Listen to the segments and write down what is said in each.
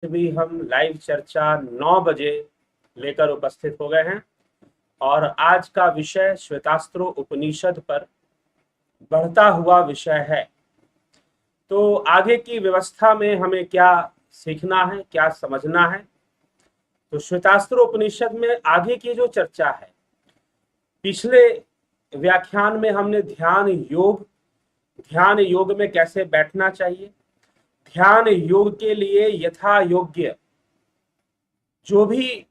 भी हम लाइव चर्चा 9 बजे लेकर उपस्थित हो गए हैं और आज का विषय श्वेतास्त्रो उपनिषद पर बढ़ता हुआ विषय है। तो आगे की व्यवस्था में हमें क्या सीखना है, क्या समझना है। तो श्वेतास्त्रो उपनिषद में आगे की जो चर्चा है, पिछले व्याख्यान में हमने ध्यान योग में कैसे बैठना चाहिए, ध्यान योग के लिए यथा योग्य जो भी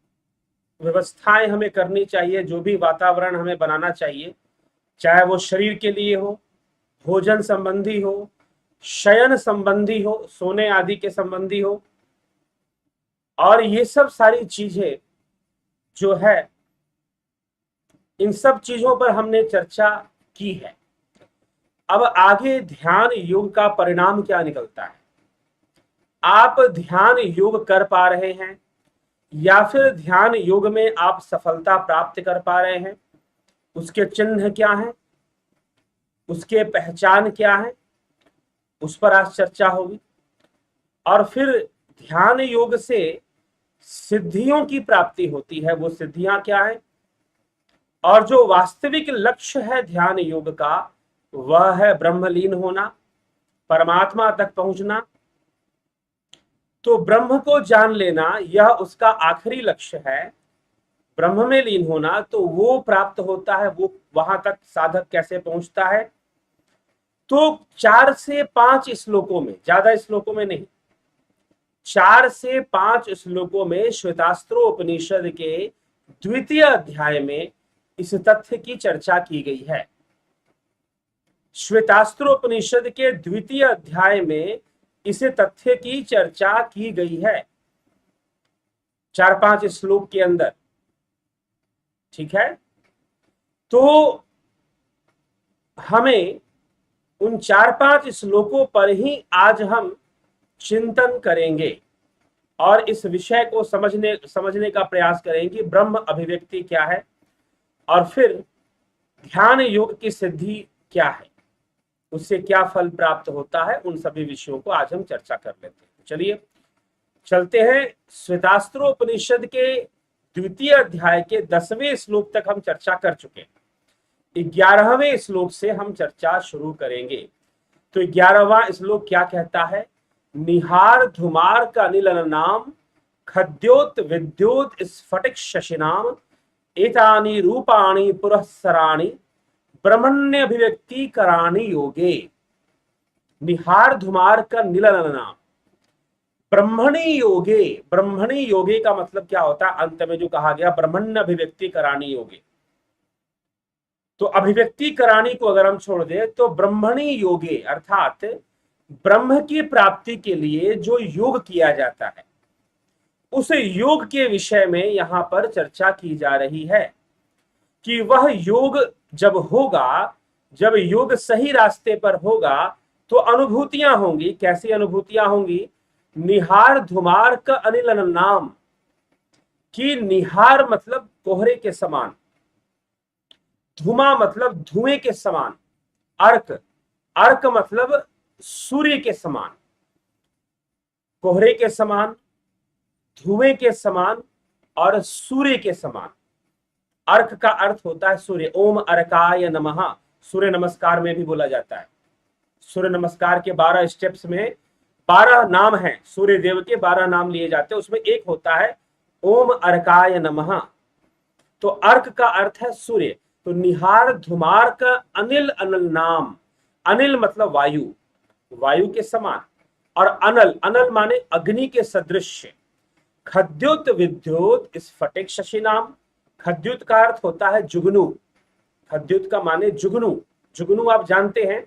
व्यवस्थाएं हमें करनी चाहिए, जो भी वातावरण हमें बनाना चाहिए, चाहे वो शरीर के लिए हो, भोजन संबंधी हो, शयन संबंधी हो, सोने आदि के संबंधी हो, और ये सब सारी चीजें जो है, इन सब चीजों पर हमने चर्चा की है। अब आगे ध्यान योग का परिणाम क्या निकलता है। आप ध्यान योग कर पा रहे हैं या फिर ध्यान योग में आप सफलता प्राप्त कर पा रहे हैं, उसके चिन्ह क्या हैं, उसके पहचान क्या है, उस पर आज चर्चा होगी। और फिर ध्यान योग से सिद्धियों की प्राप्ति होती है, वो सिद्धियां क्या है, और जो वास्तविक लक्ष्य है ध्यान योग का वह है ब्रह्मलीन होना, परमात्मा तक पहुंचना। तो ब्रह्म को जान लेना यह उसका आखिरी लक्ष्य है, ब्रह्म में लीन होना। तो वो प्राप्त होता है, वो वहां तक साधक कैसे पहुंचता है। तो 4 से 5 श्लोकों में, ज्यादा श्लोकों में नहीं, 4 से 5 श्लोकों में श्वेतास्त्रो उपनिषद के द्वितीय अध्याय में इस तथ्य की चर्चा की गई है। श्वेतास्त्रो उपनिषद के द्वितीय अध्याय में इस तथ्य की चर्चा की गई है 4-5 श्लोक के अंदर। ठीक है, तो हमें उन 4-5 श्लोकों पर ही आज हम चिंतन करेंगे और इस विषय को समझने का प्रयास करेंगे। ब्रह्म अभिव्यक्ति क्या है और फिर ध्यान योग की सिद्धि क्या है, उससे क्या फल प्राप्त होता है, उन सभी विषयों को आज हम चर्चा कर लेते हैं। चलिए चलते हैं। श्वेतास्त्रो उपनिषद के द्वितीय अध्याय के 10वें श्लोक तक हम चर्चा कर चुके हैं। 11वें श्लोक से हम चर्चा शुरू करेंगे। तो 11वां श्लोक क्या कहता है। निहार धुमार का अनिल नाम खद्योत विद्योत स्फटिक शशिनाम एतानि रूपाणि पुरस्सराणि ब्रह्मण्य अभिव्यक्ति कराणी योगे। निहार धुमार का निलन नाम ब्रह्मणी योगे। ब्रह्मणी योगे का मतलब क्या होता है, अंत में जो कहा गया ब्रह्मण्य अभिव्यक्ति कराणी योगे। तो अभिव्यक्ति कराणी को अगर हम छोड़ दे तो ब्रह्मणी योगे अर्थात ब्रह्म की प्राप्ति के लिए जो योग किया जाता है, उस योग के विषय में यहां पर चर्चा की जा रही है कि वह योग जब होगा, जब योग सही रास्ते पर होगा तो अनुभूतियां होंगी। कैसी अनुभूतियां होंगी। निहार धुमार का अनिल नाम कि निहार मतलब कोहरे के समान, धुमा मतलब धुएं के समान, अर्क अर्क मतलब सूर्य के समान, कोहरे के समान, धुएं के समान और सूर्य के समान। अर्क का अर्थ होता है सूर्य। ओम अर्काय नमः सूर्य नमस्कार में भी बोला जाता है। सूर्य नमस्कार के 12 स्टेप्स में 12 नाम हैं, सूर्य देव के 12 नाम लिए जाते हैं, उसमें एक होता है ओम अर्काय नमः। तो अर्क का अर्थ है सूर्य। तो निहार धुमार का अनिल अनल नाम, अनिल मतलब वायु, वायु के समान, और अनल अनल माने अग्नि के सदृश। खद्योत विद्योत स्फटिक शशि नाम। खद्युत का अर्थ होता है जुगनू। खद्युत का माने जुगनू। जुगनू आप जानते हैं,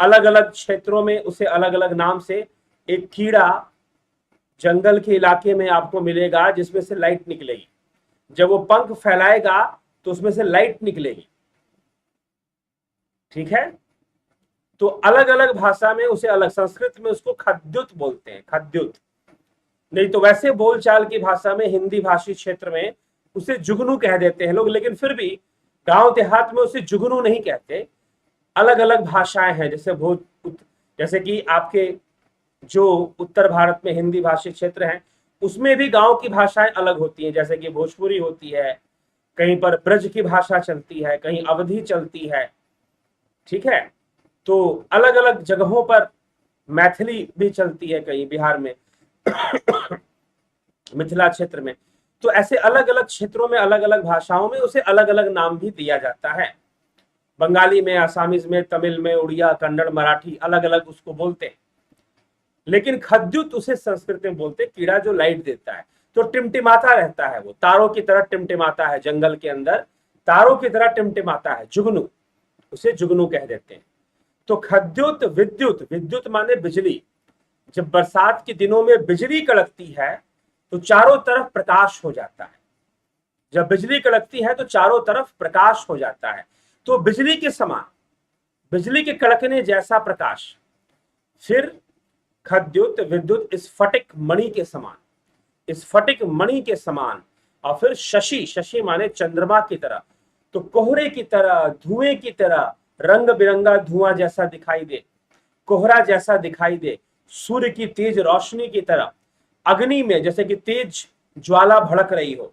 अलग अलग क्षेत्रों में उसे अलग अलग नाम से, एक कीड़ा जंगल के इलाके में आपको मिलेगा जिसमें से लाइट निकलेगी। जब वो पंख फैलाएगा तो उसमें से लाइट निकलेगी। ठीक है, तो अलग अलग भाषा में उसे अलग, संस्कृत में उसको खद्युत बोलते हैं, खद्युत। नहीं तो वैसे बोलचाल की भाषा में, हिंदी भाषी क्षेत्र में उसे जुगनू कह देते हैं लोग, लेकिन फिर भी गांव देहात में उसे जुगनू नहीं कहते। अलग अलग भाषाएं हैं, जैसे कि आपके जो उत्तर भारत में हिंदी भाषी क्षेत्र हैं उसमें भी गांव की भाषाएं अलग होती हैं, जैसे कि भोजपुरी होती है, कहीं पर ब्रज की भाषा चलती है, कहीं अवधी चलती है। ठीक है, तो अलग अलग जगहों पर मैथिली भी चलती है, कहीं बिहार में मिथिला क्षेत्र में। तो ऐसे अलग अलग क्षेत्रों में अलग अलग भाषाओं में उसे अलग अलग नाम भी दिया जाता है। बंगाली में, आसामीज में, तमिल में, उड़िया, कन्नड़, मराठी अलग अलग उसको बोलते हैं। लेकिन खद्युत उसे संस्कृत में बोलते, कीड़ा जो लाइट देता है, तो टिमटिमाता रहता है, वो तारों की तरह टिमटिमाता है, जंगल के अंदर तारों की तरह टिमटिमाता है, जुगनू, उसे जुगनू कह देते हैं। तो खद्युत, विद्युत, विद्युत माने बिजली, जब बरसात के दिनों में बिजली कड़कती है तो चारों तरफ प्रकाश हो जाता है। जब बिजली कड़कती है तो चारों तरफ प्रकाश हो जाता है, तो बिजली के समान, बिजली के कड़कने जैसा प्रकाश। फिर खद्युत, विद्युत स्फटिक मणि के समान, स्फटिक मणि के समान। और फिर शशि, शशि माने चंद्रमा की तरह, तो कोहरे की तरह, धुएं की तरह, रंग बिरंगा धुआं जैसा दिखाई दे, कोहरा जैसा दिखाई दे, सूर्य की तेज रोशनी की तरह, अग्नि में जैसे कि तेज ज्वाला भड़क रही हो,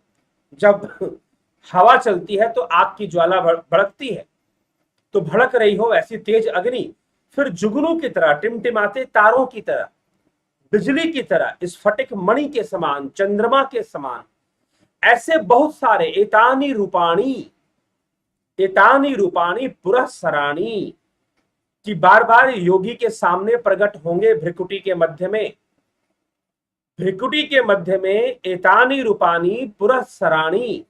जब हवा चलती है तो आग की ज्वाला भड़कती है, तो भड़क रही हो ऐसी तेज अग्नि। फिर जुगनू की तरह, टिमटिमाते तारों की तरह, बिजली की तरह, स्फटिक मणि के समान, चंद्रमा के समान। ऐसे बहुत सारे एतानी रूपाणी, एतानी रूपाणी पुरस्सराणी, कि बार बार योगी के सामने प्रकट होंगे भ्रिकुटी के मध्य में, भ्रिकुटी के मध्य में एतानी रूपानी पुरस्सराणी,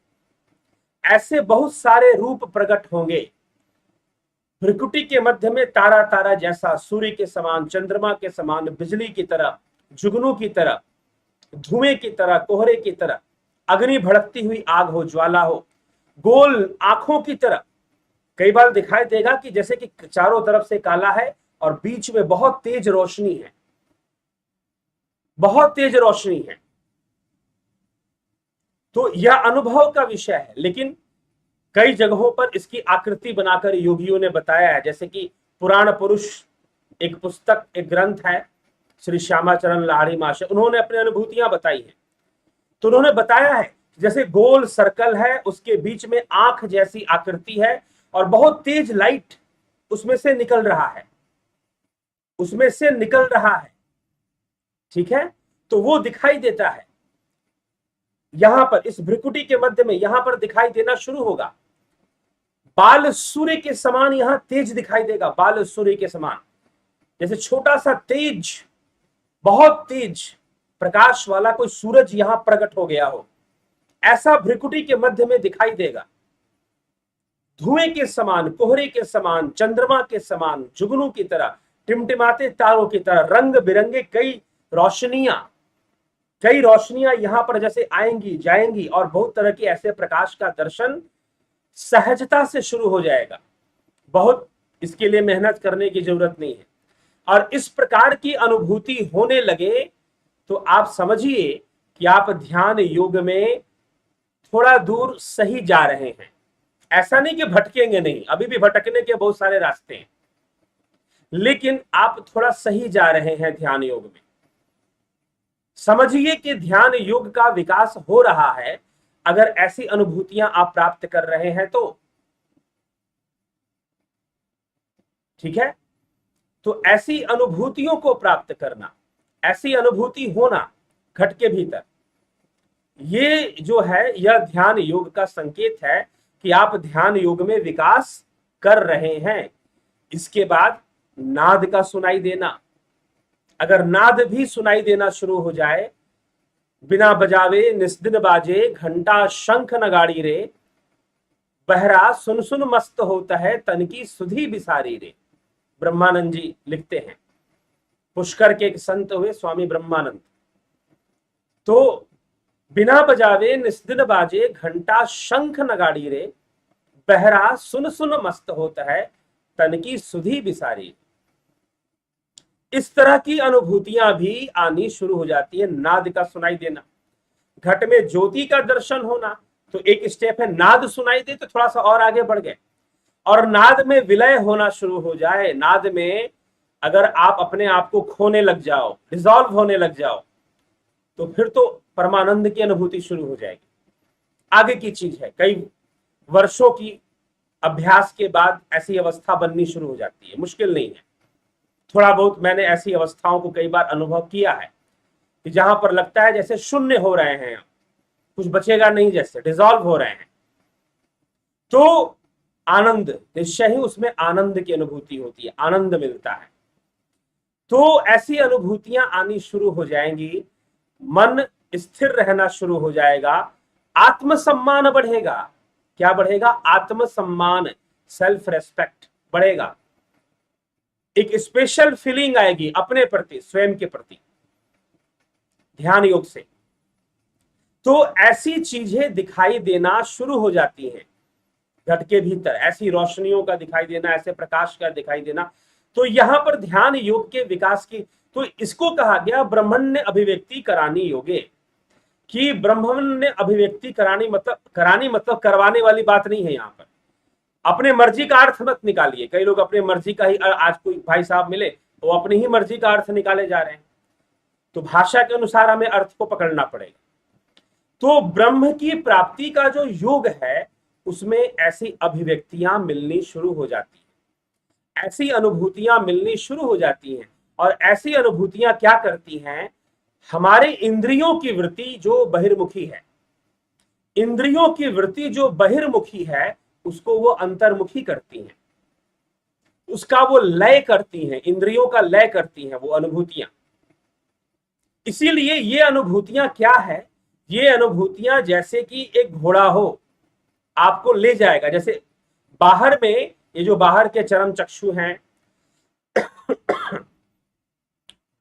ऐसे बहुत सारे रूप प्रकट होंगे। भ्रिकुटी के मध्य में तारा, तारा जैसा, सूर्य के समान, चंद्रमा के समान, बिजली की तरह, जुगनू की तरह, धुएं की तरह, कोहरे की तरह, अग्नि भड़कती हुई आग हो, ज्वाला हो, गोल आंखों की तरह। कई बार दिखाई देगा कि जैसे कि चारों तरफ से काला है और बीच में बहुत तेज रोशनी है, बहुत तेज रोशनी है। तो यह अनुभव का विषय है, लेकिन कई जगहों पर इसकी आकृति बनाकर योगियों ने बताया है, जैसे कि पुराण पुरुष एक पुस्तक, एक ग्रंथ है, श्री श्यामाचरण लाहिड़ी महाशय, उन्होंने अपनी अनुभूतियां बताई हैं। तो उन्होंने बताया है जैसे गोल सर्कल है, उसके बीच में आंख जैसी आकृति है और बहुत तेज लाइट उसमें से निकल रहा है, उसमें से निकल रहा है। ठीक है, तो वो दिखाई देता है यहां पर, इस भ्रिकुटी के मध्य में, यहां पर दिखाई देना शुरू होगा। बाल सूर्य के समान यहां तेज दिखाई देगा, बाल सूर्य के समान, जैसे छोटा सा तेज, बहुत तेज प्रकाश वाला कोई सूरज यहां प्रकट हो गया हो, ऐसा भ्रिकुटी के मध्य में दिखाई देगा। धुएं के समान, कोहरे के समान, चंद्रमा के समान, जुगनू की तरह, टिमटिमाते तारों की तरह, रंग बिरंगे कई रोशनियां, कई रोशनियां यहां पर जैसे आएंगी जाएंगी, और बहुत तरह की ऐसे प्रकाश का दर्शन सहजता से शुरू हो जाएगा। बहुत इसके लिए मेहनत करने की जरूरत नहीं है। और इस प्रकार की अनुभूति होने लगे तो आप समझिए कि आप ध्यान योग में थोड़ा दूर सही जा रहे हैं। ऐसा नहीं कि भटकेंगे नहीं, अभी भी भटकने के बहुत सारे रास्ते हैं, लेकिन आप थोड़ा सही जा रहे हैं ध्यान योग में। समझिए कि ध्यान योग का विकास हो रहा है अगर ऐसी अनुभूतियां आप प्राप्त कर रहे हैं तो। ठीक है, तो ऐसी अनुभूतियों को प्राप्त करना, ऐसी अनुभूति होना घट के भीतर, ये जो है यह ध्यान योग का संकेत है कि आप ध्यान योग में विकास कर रहे हैं। इसके बाद नाद का सुनाई देना, अगर नाद भी सुनाई देना शुरू हो जाए, बिना बजावे निस्दिन बाजे, घंटा शंख नगाड़ी रे, बहरा सुन सुन मस्त होता है, तन की सुधी बिसारी रे। ब्रह्मानंद जी लिखते हैं, पुष्कर के एक संत हुए स्वामी ब्रह्मानंद। तो बिना बजावे निस्दिन बाजे, घंटा शंख नगाड़ी रे, बहरा सुन सुन मस्त होता है, तन की सुधी बिसारी। इस तरह की अनुभूतियां भी आनी शुरू हो जाती है। नाद का सुनाई देना, घट में ज्योति का दर्शन होना, तो एक स्टेप है, नाद सुनाई दे तो थोड़ा सा और आगे बढ़ गए, और नाद में विलय होना शुरू हो जाए। नाद में अगर आप अपने आप को खोने लग जाओ, डिसॉल्व होने लग जाओ, तो फिर तो परमानंद की अनुभूति शुरू हो जाएगी। आगे की चीज है, कई वर्षों की अभ्यास के बाद ऐसी अवस्था बननी शुरू हो जाती है, मुश्किल नहीं है। थोड़ा बहुत मैंने ऐसी अवस्थाओं को कई बार अनुभव किया है कि जहां पर लगता है जैसे शून्य हो रहे हैं, कुछ बचेगा नहीं, जैसे डिसॉल्व हो रहे हैं। तो आनंद, निश्चय ही उसमें आनंद की अनुभूति होती है, आनंद मिलता है। तो ऐसी अनुभूतियां आनी शुरू हो जाएंगी, मन स्थिर रहना शुरू हो जाएगा, आत्मसम्मान बढ़ेगा। क्या बढ़ेगा? आत्मसम्मान, सेल्फ रेस्पेक्ट बढ़ेगा। एक स्पेशल फीलिंग आएगी अपने प्रति, स्वयं के प्रति, ध्यान योग से। तो ऐसी चीजें दिखाई देना शुरू हो जाती हैं घट के भीतर, ऐसी रोशनियों का दिखाई देना, ऐसे प्रकाश का दिखाई देना। तो यहां पर ध्यान योग के विकास की, तो इसको कहा गया ब्रह्मण्य अभिव्यक्ति करानी योगे, कि ब्रह्मण्य अभिव्यक्ति करानी मतलब करवाने वाली बात नहीं है। यहां पर अपने मर्जी का अर्थ मत निकालिए। कई लोग अपने मर्जी का ही, आज कोई भाई साहब मिले तो वो अपनी ही मर्जी का अर्थ निकाले जा रहे हैं, तो भाषा के अनुसार हमें अर्थ को पकड़ना पड़ेगा। तो ब्रह्म की प्राप्ति का जो योग है उसमें ऐसी अभिव्यक्तियां मिलनी शुरू हो जाती हैं, ऐसी अनुभूतियां मिलनी शुरू हो जाती हैं। और ऐसी अनुभूतियां क्या करती हैं? हमारे इंद्रियों की वृत्ति जो बहिर्मुखी है, इंद्रियों की वृत्ति जो बहिर्मुखी है, उसको वो अंतर्मुखी करती हैं, उसका वो लय करती हैं, इंद्रियों का लय करती हैं वो अनुभूतियां। इसीलिए ये अनुभूतियां क्या है? ये अनुभूतियां जैसे कि एक घोड़ा हो, आपको ले जाएगा। जैसे बाहर में, ये जो बाहर के चरम चक्षु हैं,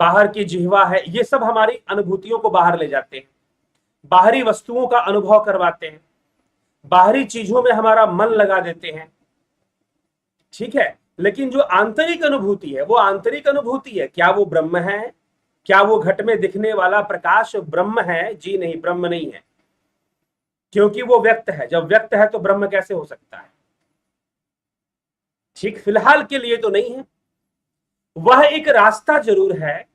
बाहर की जिह्वा है, ये सब हमारी अनुभूतियों को बाहर ले जाते हैं, बाहरी वस्तुओं का अनुभव करवाते हैं, बाहरी चीजों में हमारा मन लगा देते हैं, ठीक है। लेकिन जो आंतरिक अनुभूति है, वो आंतरिक अनुभूति है। क्या वो ब्रह्म है? क्या वो घट में दिखने वाला प्रकाश ब्रह्म है? जी नहीं, ब्रह्म नहीं है, क्योंकि वो व्यक्त है। जब व्यक्त है तो ब्रह्म कैसे हो सकता है? ठीक, फिलहाल के लिए तो नहीं है। वह एक रास्ता जरूर है,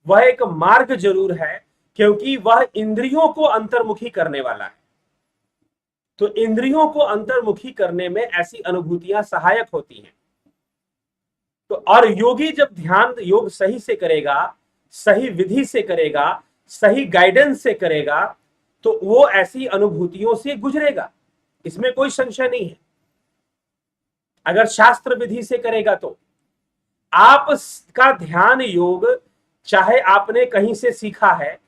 वह एक मार्ग जरूर है, क्योंकि वह इंद्रियों को अंतर्मुखी करने वाला है। तो इंद्रियों को अंतर्मुखी करने में ऐसी अनुभूतियां सहायक होती हैं। तो और योगी जब ध्यान योग सही से करेगा, सही विधि से करेगा, सही गाइडेंस से करेगा, तो वो ऐसी अनुभूतियों से गुजरेगा, इसमें कोई संशय नहीं है। अगर शास्त्र विधि से करेगा तो आपका ध्यान योग, चाहे आपने कहीं से सीखा है,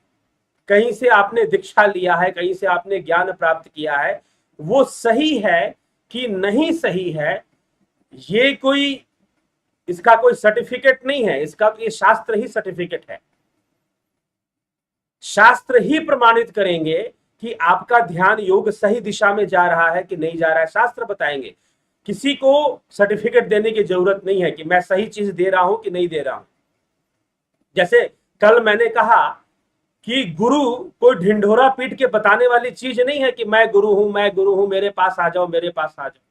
कहीं से आपने दीक्षा लिया है, कहीं से आपने ज्ञान प्राप्त किया है, वो सही है कि नहीं सही है, ये कोई, इसका कोई सर्टिफिकेट नहीं है। इसका तो ये शास्त्र ही सर्टिफिकेट है। शास्त्र ही प्रमाणित करेंगे कि आपका ध्यान योग सही दिशा में जा रहा है कि नहीं जा रहा है, शास्त्र बताएंगे। किसी को सर्टिफिकेट देने की जरूरत नहीं है कि मैं सही चीज दे रहा हूं कि नहीं दे रहा हूं। जैसे कल मैंने कहा कि गुरु कोई ढिंढोरा पीट के बताने वाली चीज नहीं है कि मैं गुरु हूं, मैं गुरु हूं, मेरे पास आ जाओ, मेरे पास आ जाओ,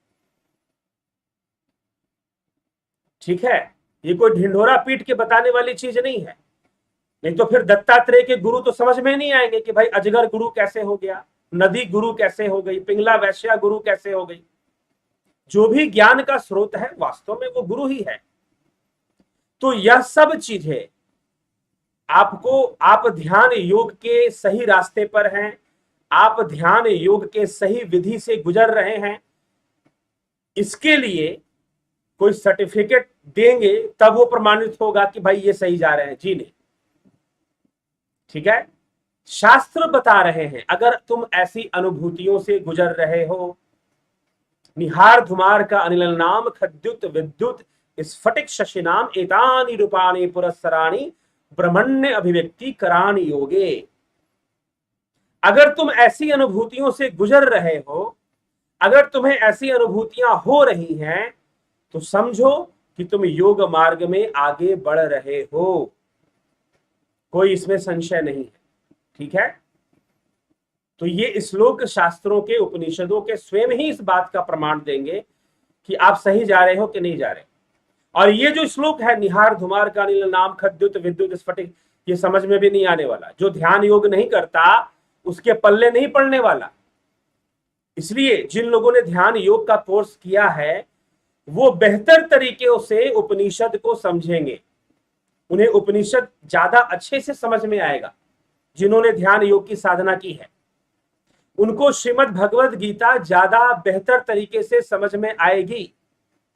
ठीक है। ये कोई ढिंढोरा पीट के बताने वाली चीज नहीं है। नहीं तो फिर दत्तात्रेय के गुरु तो समझ में नहीं आएंगे कि भाई अजगर गुरु कैसे हो गया, नदी गुरु कैसे हो गई, पिंगला वैश्या गुरु कैसे हो गई। जो भी ज्ञान का स्रोत है वास्तव में वो गुरु ही है। तो यह सब चीजें आपको, आप ध्यान योग के सही रास्ते पर हैं, आप ध्यान योग के सही विधि से गुजर रहे हैं, इसके लिए कोई सर्टिफिकेट देंगे तब वो प्रमाणित होगा कि भाई ये सही जा रहे हैं। जी नहीं, ठीक है। शास्त्र बता रहे हैं अगर तुम ऐसी अनुभूतियों से गुजर रहे हो, निहार धुमार का अनिल नाम खद्युत विद्युत स्फटिक शशिनाम एतानि रूपाणि पुरस्सराणि ब्रह्मण्य अभिव्यक्ति करान योगे। अगर तुम ऐसी अनुभूतियों से गुजर रहे हो, अगर तुम्हें ऐसी अनुभूतियां हो रही हैं, तो समझो कि तुम योग मार्ग में आगे बढ़ रहे हो, कोई इसमें संशय नहीं है, ठीक है। तो ये श्लोक शास्त्रों के, उपनिषदों के स्वयं ही इस बात का प्रमाण देंगे कि आप सही जा रहे हो कि नहीं जा रहे। और ये जो श्लोक है, निहार धुमार का नील नाम खद्युत विद्युत स्फटिक, ये समझ में भी नहीं आने वाला। जो ध्यान योग नहीं करता उसके पल्ले नहीं पड़ने वाला। इसलिए जिन लोगों ने ध्यान योग का कोर्स किया है वो बेहतर तरीके से उपनिषद को समझेंगे, उन्हें उपनिषद ज्यादा अच्छे से समझ में आएगा। जिन्होंने ध्यान योग की साधना की है उनको श्रीमद् भगवद गीता ज्यादा बेहतर तरीके से समझ में आएगी।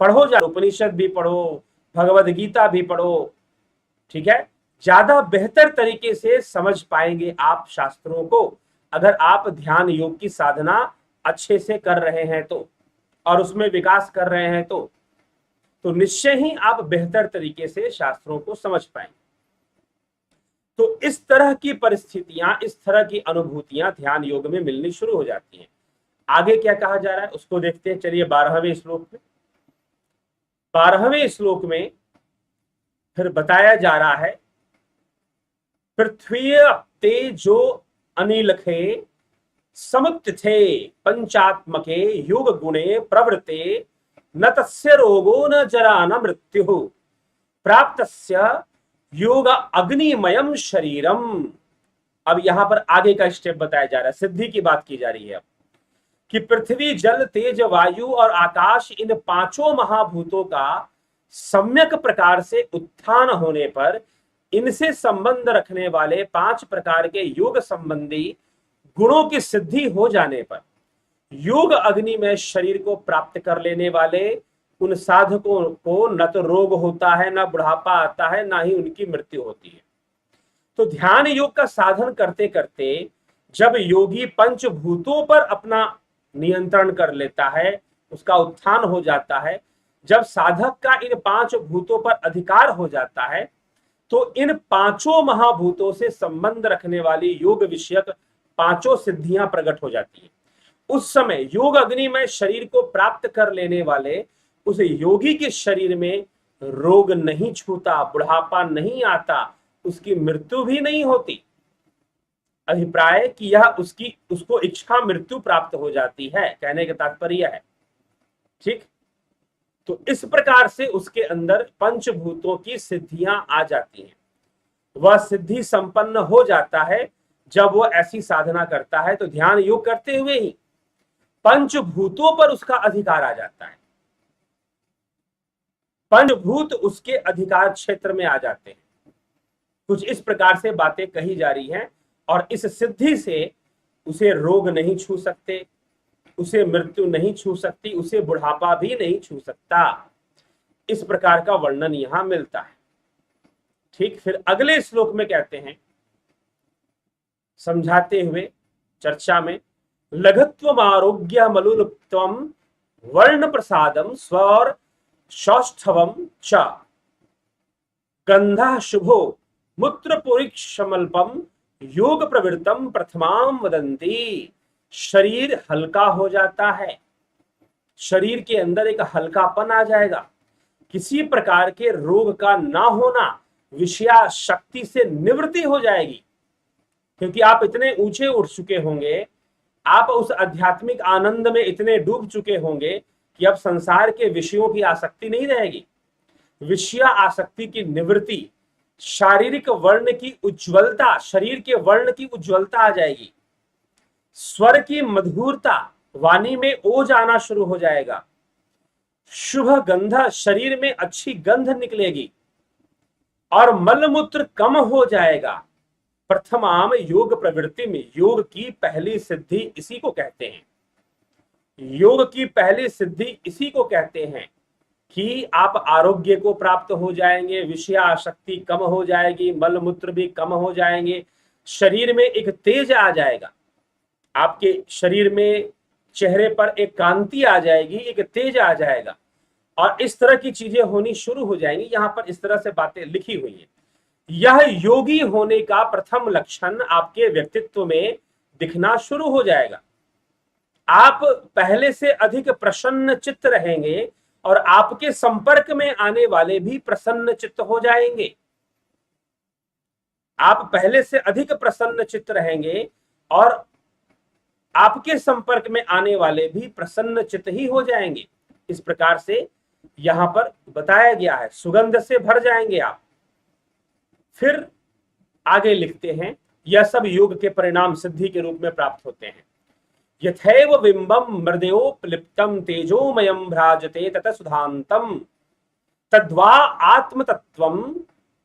पढ़ो, उपनिषद भी पढ़ो, भगवद गीता भी पढ़ो, ठीक है, ज्यादा बेहतर तरीके से समझ पाएंगे आप शास्त्रों को, अगर आप ध्यान योग की साधना अच्छे से कर रहे हैं तो, और उसमें विकास कर रहे हैं तो निश्चय ही आप बेहतर तरीके से शास्त्रों को समझ पाएंगे। तो इस तरह की परिस्थितियां, इस तरह की अनुभूतियां ध्यान योग में मिलनी शुरू हो जाती हैं। आगे क्या कहा जा रहा है उसको देखते हैं। चलिए 12वें श्लोक में, 12वें श्लोक में फिर बताया जा रहा है, पृथ्वी तेजो अनिलखे समुत्थिते पंचात्मके योग गुणे प्रवृत्ते न तस्य रोगो न जरा न मृत्यु प्राप्तस्य योग अग्निमयम शरीरम। अब यहां पर आगे का स्टेप बताया जा रहा है, सिद्धि की बात की जा रही है अब, कि पृथ्वी जल तेज वायु और आकाश, इन पांचों महाभूतों का सम्यक प्रकार से उत्थान होने पर, इनसे संबंध रखने वाले 5 प्रकार के योग संबंधी गुणों की सिद्धि हो जाने पर, योग अग्नि में शरीर को प्राप्त कर लेने वाले उन साधकों को न तो रोग होता है, न बुढ़ापा आता है, ना ही उनकी मृत्यु होती है। तो ध्यान योग का साधन करते करते जब योगी पंचभूतों पर अपना नियंत्रण कर लेता है, उसका उत्थान हो जाता है, जब साधक का इन 5 भूतों पर अधिकार हो जाता है, तो इन 5 महाभूतों से संबंध रखने वाली योग विषयक 5 सिद्धियां प्रकट हो जाती हैं। उस समय योग अग्नि में शरीर को प्राप्त कर लेने वाले उस योगी के शरीर में रोग नहीं छूता, बुढ़ापा नहीं आता, उसकी मृत्यु भी नहीं होती। अभिप्राय कि यह उसको इच्छा मृत्यु प्राप्त हो जाती है, कहने का तात्पर्य है, ठीक। तो इस प्रकार से उसके अंदर पंचभूतों की सिद्धियां आ जाती हैं। वह सिद्धि संपन्न हो जाता है जब वह ऐसी साधना करता है। तो ध्यान योग करते हुए ही पंचभूतों पर उसका अधिकार आ जाता है, पंचभूत उसके अधिकार क्षेत्र में आ जाते हैं। कुछ इस प्रकार से बातें कही जा रही हैं, और इस सिद्धि से उसे रोग नहीं छू सकते, उसे मृत्यु नहीं छू सकती, उसे बुढ़ापा भी नहीं छू सकता। इस प्रकार का वर्णन यहां मिलता है, ठीक। फिर अगले श्लोक में कहते हैं, समझाते हुए चर्चा में, लघुत्वम आरोग्य मलुलुप्तम वर्ण प्रसादम स्वर सौष्ठवम च गंधा शुभो मूत्र पुरीक्षमल्पम योग प्रवृत्तम प्रथमाम वदंती। शरीर हल्का हो जाता है, शरीर के अंदर एक हल्कापन आ जाएगा, किसी प्रकार के रोग का ना होना, विषया शक्ति से निवृत्ति हो जाएगी, क्योंकि आप इतने ऊंचे उठ चुके होंगे, आप उस आध्यात्मिक आनंद में इतने डूब चुके होंगे कि अब संसार के विषयों की आसक्ति नहीं रहेगी। विषय आसक्ति की निवृत्ति, शारीरिक वर्ण की उज्ज्वलता, शरीर के वर्ण की उज्ज्वलता आ जाएगी, स्वर की मधुरता, वाणी में ओज आना शुरू हो जाएगा, शुभ गंध, शरीर में अच्छी गंध निकलेगी, और मलमूत्र कम हो जाएगा। प्रथमाम योग प्रवृत्ति में, योग की पहली सिद्धि इसी को कहते हैं, योग की पहली सिद्धि इसी को कहते हैं कि आप आरोग्य को प्राप्त हो जाएंगे, विषय आसक्ति कम हो जाएगी, मल मूत्र भी कम हो जाएंगे, शरीर में एक तेज आ जाएगा, आपके शरीर में चेहरे पर एक कांति आ जाएगी, एक तेज आ जाएगा, और इस तरह की चीजें होनी शुरू हो जाएंगी। यहां पर इस तरह से बातें लिखी हुई हैं। यह योगी होने का प्रथम लक्षण आपके व्यक्तित्व में दिखना शुरू हो जाएगा। आप पहले से अधिक प्रसन्न चित्त रहेंगे, और आपके संपर्क में आने वाले भी प्रसन्न चित्त हो जाएंगे। आप पहले से अधिक प्रसन्न चित्त रहेंगे, और आपके संपर्क में आने वाले भी प्रसन्न चित्त ही हो जाएंगे। इस प्रकार से यहां पर बताया गया है, सुगंध से भर जाएंगे आप। फिर आगे लिखते हैं, यह सब योग के परिणाम सिद्धि के रूप में प्राप्त होते हैं। यथैव बिंबम मृदयोपलिप्तम तेजोमयम भ्राजते तत सुधांतम तद्वा आत्मतत्वम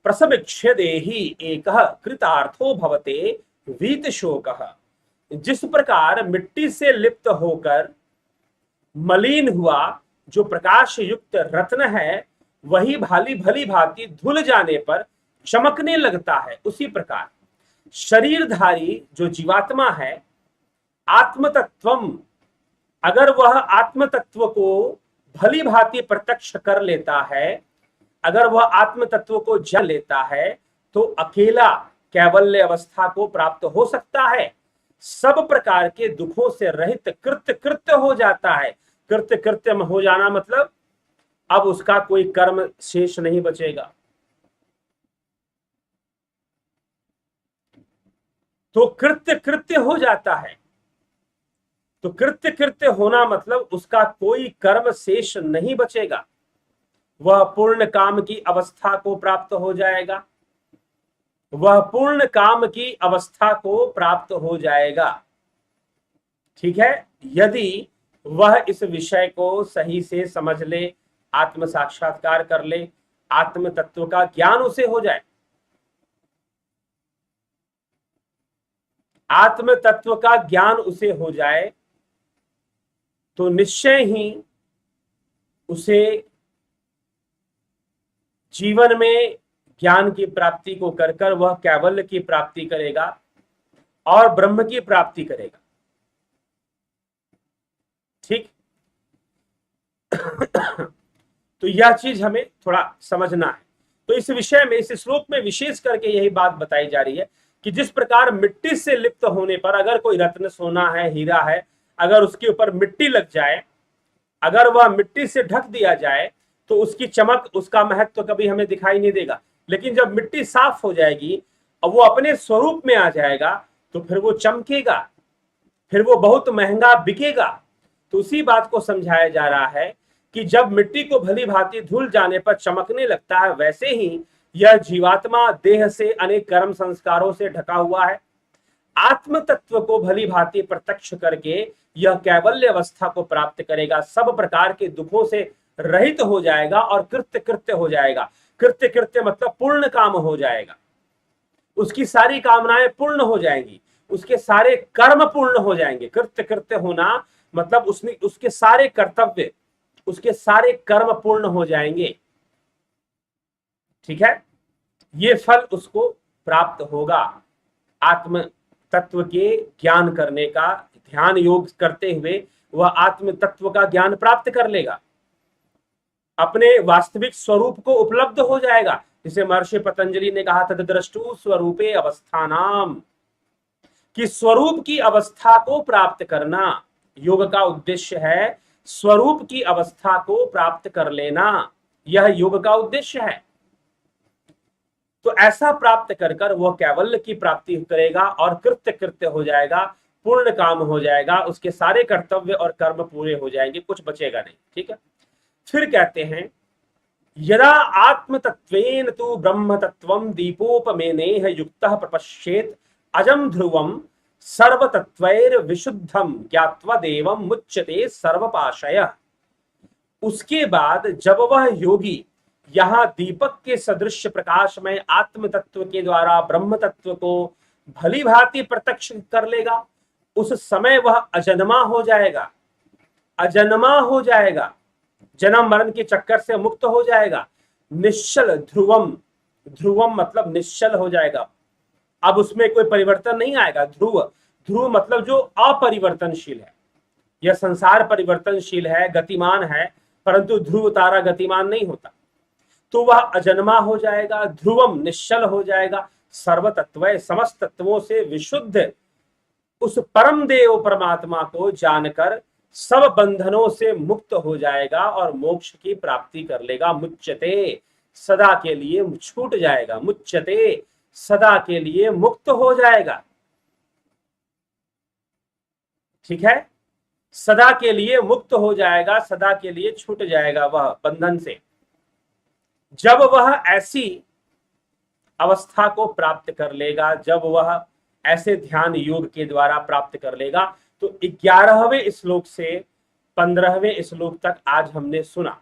प्रसमिक्ष्य देहि एकः कृतार्थो भवते वीत शोकः। जिस प्रकार मिट्टी से लिप्त होकर मलिन हुआ जो प्रकाश युक्त रत्न है, वही भाली भली भांति धुल जाने पर चमकने लगता है, उसी प्रकार शरीरधारी जो जीवात्मा है, आत्मतत्वम, अगर वह आत्म तत्व को भली भांति प्रत्यक्ष कर लेता है, अगर वह आत्म तत्व को जान लेता है, तो अकेला कैवल्य अवस्था को प्राप्त हो सकता है। सब प्रकार के दुखों से रहित कृत्य कृत्य हो जाता है। कृत्य कृत्य हो जाना मतलब अब उसका कोई कर्म शेष नहीं बचेगा। तो कृत्य कृत्य हो जाता है, तो कृत्य कृत्य होना मतलब उसका कोई कर्म शेष नहीं बचेगा। वह पूर्ण काम की अवस्था को प्राप्त हो जाएगा, वह पूर्ण काम की अवस्था को प्राप्त हो जाएगा। ठीक है, यदि वह इस विषय को सही से समझ ले, आत्म साक्षात्कार कर ले, आत्म तत्व का ज्ञान उसे हो जाए, आत्म तत्व का ज्ञान उसे हो जाए, तो निश्चय ही उसे जीवन में ज्ञान की प्राप्ति को कर कर वह कैवल्य की प्राप्ति करेगा और ब्रह्म की प्राप्ति करेगा। ठीक। तो यह चीज हमें थोड़ा समझना है। तो इस विषय में, इस श्लोक में विशेष करके यही बात बताई जा रही है कि जिस प्रकार मिट्टी से लिप्त होने पर, अगर कोई रत्न, सोना है, हीरा है, अगर उसके ऊपर मिट्टी लग जाए, अगर वह मिट्टी से ढक दिया जाए, तो उसकी चमक, उसका महत्व तो कभी हमें दिखाई नहीं देगा। लेकिन जब मिट्टी साफ हो जाएगी और वो अपने स्वरूप में आ जाएगा, तो फिर वो चमकेगा, फिर वो बहुत महंगा बिकेगा। तो उसी बात को समझाया जा रहा है कि जब मिट्टी को भली भांति धुल जाने पर चमकने लगता है, वैसे ही यह जीवात्मा देह से अनेक कर्म संस्कारों से ढका हुआ है। आत्म तत्व को भली भांति प्रत्यक्ष करके यह कैवल्य अवस्था को प्राप्त करेगा, सब प्रकार के दुखों से रहित हो जाएगा और कृत्य कृत्य हो जाएगा। कृत्य कृत्य मतलब पूर्ण काम हो जाएगा, उसकी सारी कामनाएं पूर्ण हो जाएंगी, उसके सारे कर्म पूर्ण हो जाएंगे। कृत्य कृत्य होना मतलब उसके सारे कर्तव्य, उसके सारे कर्म पूर्ण हो जाएंगे। ठीक है, ये फल उसको प्राप्त होगा। आत्म तत्व के ज्ञान करने का, ध्यान योग करते हुए वह आत्म तत्व का ज्ञान प्राप्त कर लेगा, अपने वास्तविक स्वरूप को उपलब्ध हो जाएगा। जिसे महर्षि पतंजलि ने कहा था, तद्रष्टु स्वरूपे अवस्थानाम, कि स्वरूप की अवस्था को प्राप्त करना। योग का उद्देश्य है स्वरूप की अवस्था को प्राप्त कर लेना, यह योग का उद्देश्य है। तो ऐसा प्राप्त कर कर वह कैवल्य की प्राप्ति करेगा और कृत्य कृत्य हो जाएगा, पूर्ण काम हो जाएगा, उसके सारे कर्तव्य और कर्म पूरे हो जाएंगे, कुछ बचेगा नहीं। ठीक है, फिर कहते हैं, यदा आत्म तत्वेन तु ब्रह्म तत्वम दीपोपमेनेह युक्तः प्रपश्येत अजम ध्रुवम सर्व तत्वैर विशुद्धम ज्ञात्वा देवम मुच्यते सर्वपाशयः। उसके बाद जब वह योगी यहां दीपक के सदृश प्रकाश में आत्म तत्व के द्वारा ब्रह्म तत्व को भली भांति प्रत्यक्ष कर लेगा, उस समय वह अजन्मा हो जाएगा, अजन्मा हो जाएगा, जन्म मरण के चक्कर से मुक्त हो जाएगा। निश्चल ध्रुवम, ध्रुवम मतलब निश्चल हो जाएगा, अब उसमें कोई परिवर्तन नहीं आएगा। ध्रुव, ध्रुव मतलब जो अपरिवर्तनशील है। यह संसार परिवर्तनशील है, गतिमान है, परंतु ध्रुव तारा गतिमान नहीं होता। तो वह अजन्मा हो जाएगा, ध्रुवम निश्चल हो जाएगा, सर्व तत्व समस्त तत्वों से विशुद्ध उस परम देव परमात्मा को जानकर सब बंधनों से मुक्त हो जाएगा और मोक्ष की प्राप्ति कर लेगा। मुच्यते, सदा के लिए छूट जाएगा, मुच्यते सदा के लिए मुक्त हो जाएगा। ठीक है, सदा के लिए मुक्त हो जाएगा, सदा के लिए छूट जाएगा वह बंधन से। जब वह ऐसी अवस्था को प्राप्त कर लेगा, जब वह ऐसे ध्यान योग के द्वारा प्राप्त कर लेगा, तो 11वें श्लोक से 15वें श्लोक तक आज हमने सुना।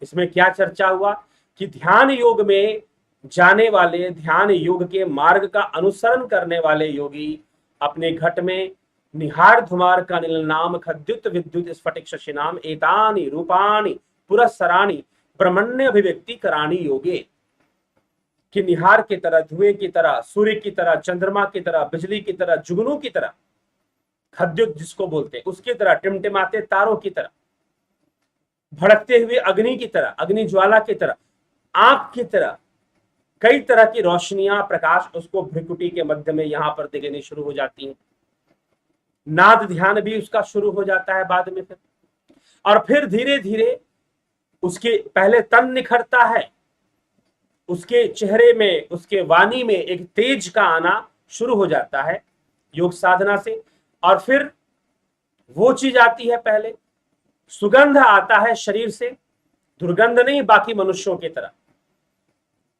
इसमें क्या चर्चा हुआ कि ध्यान योग में जाने वाले, ध्यान योग के मार्ग का अनुसरण करने वाले योगी अपने घट में निहार धुमार का नील नाम खद्युत विद्युत स्फटिक शशिनाम एतानि रूपाणि पुरस्सराणि ब्रह्मण्य अभिव्यक्ति कराणी योगे, कि निहार की तरह, धुएं की तरह, सूर्य की तरह, चंद्रमा की तरह, बिजली की तरह, जुगनू की तरह, खद्युत जिसको बोलते हैं उसकी तरह, टिमटिमाते तारों की तरह, भड़कते हुए अग्नि की तरह, अग्नि ज्वाला की तरह, आंख की तरह, कई तरह की रोशनियां, प्रकाश उसको भ्रिकुटी के मध्य में यहां पर दिखनी शुरू हो जाती है। नाद ध्यान भी उसका शुरू हो जाता है बाद में फिर, और फिर धीरे धीरे उसके पहले तन निखरता है, उसके चेहरे में, उसके वाणी में एक तेज का आना शुरू हो जाता है योग साधना से, और फिर वो चीज आती है, पहले सुगंध आता है शरीर से, दुर्गंध नहीं बाकी मनुष्यों की तरह,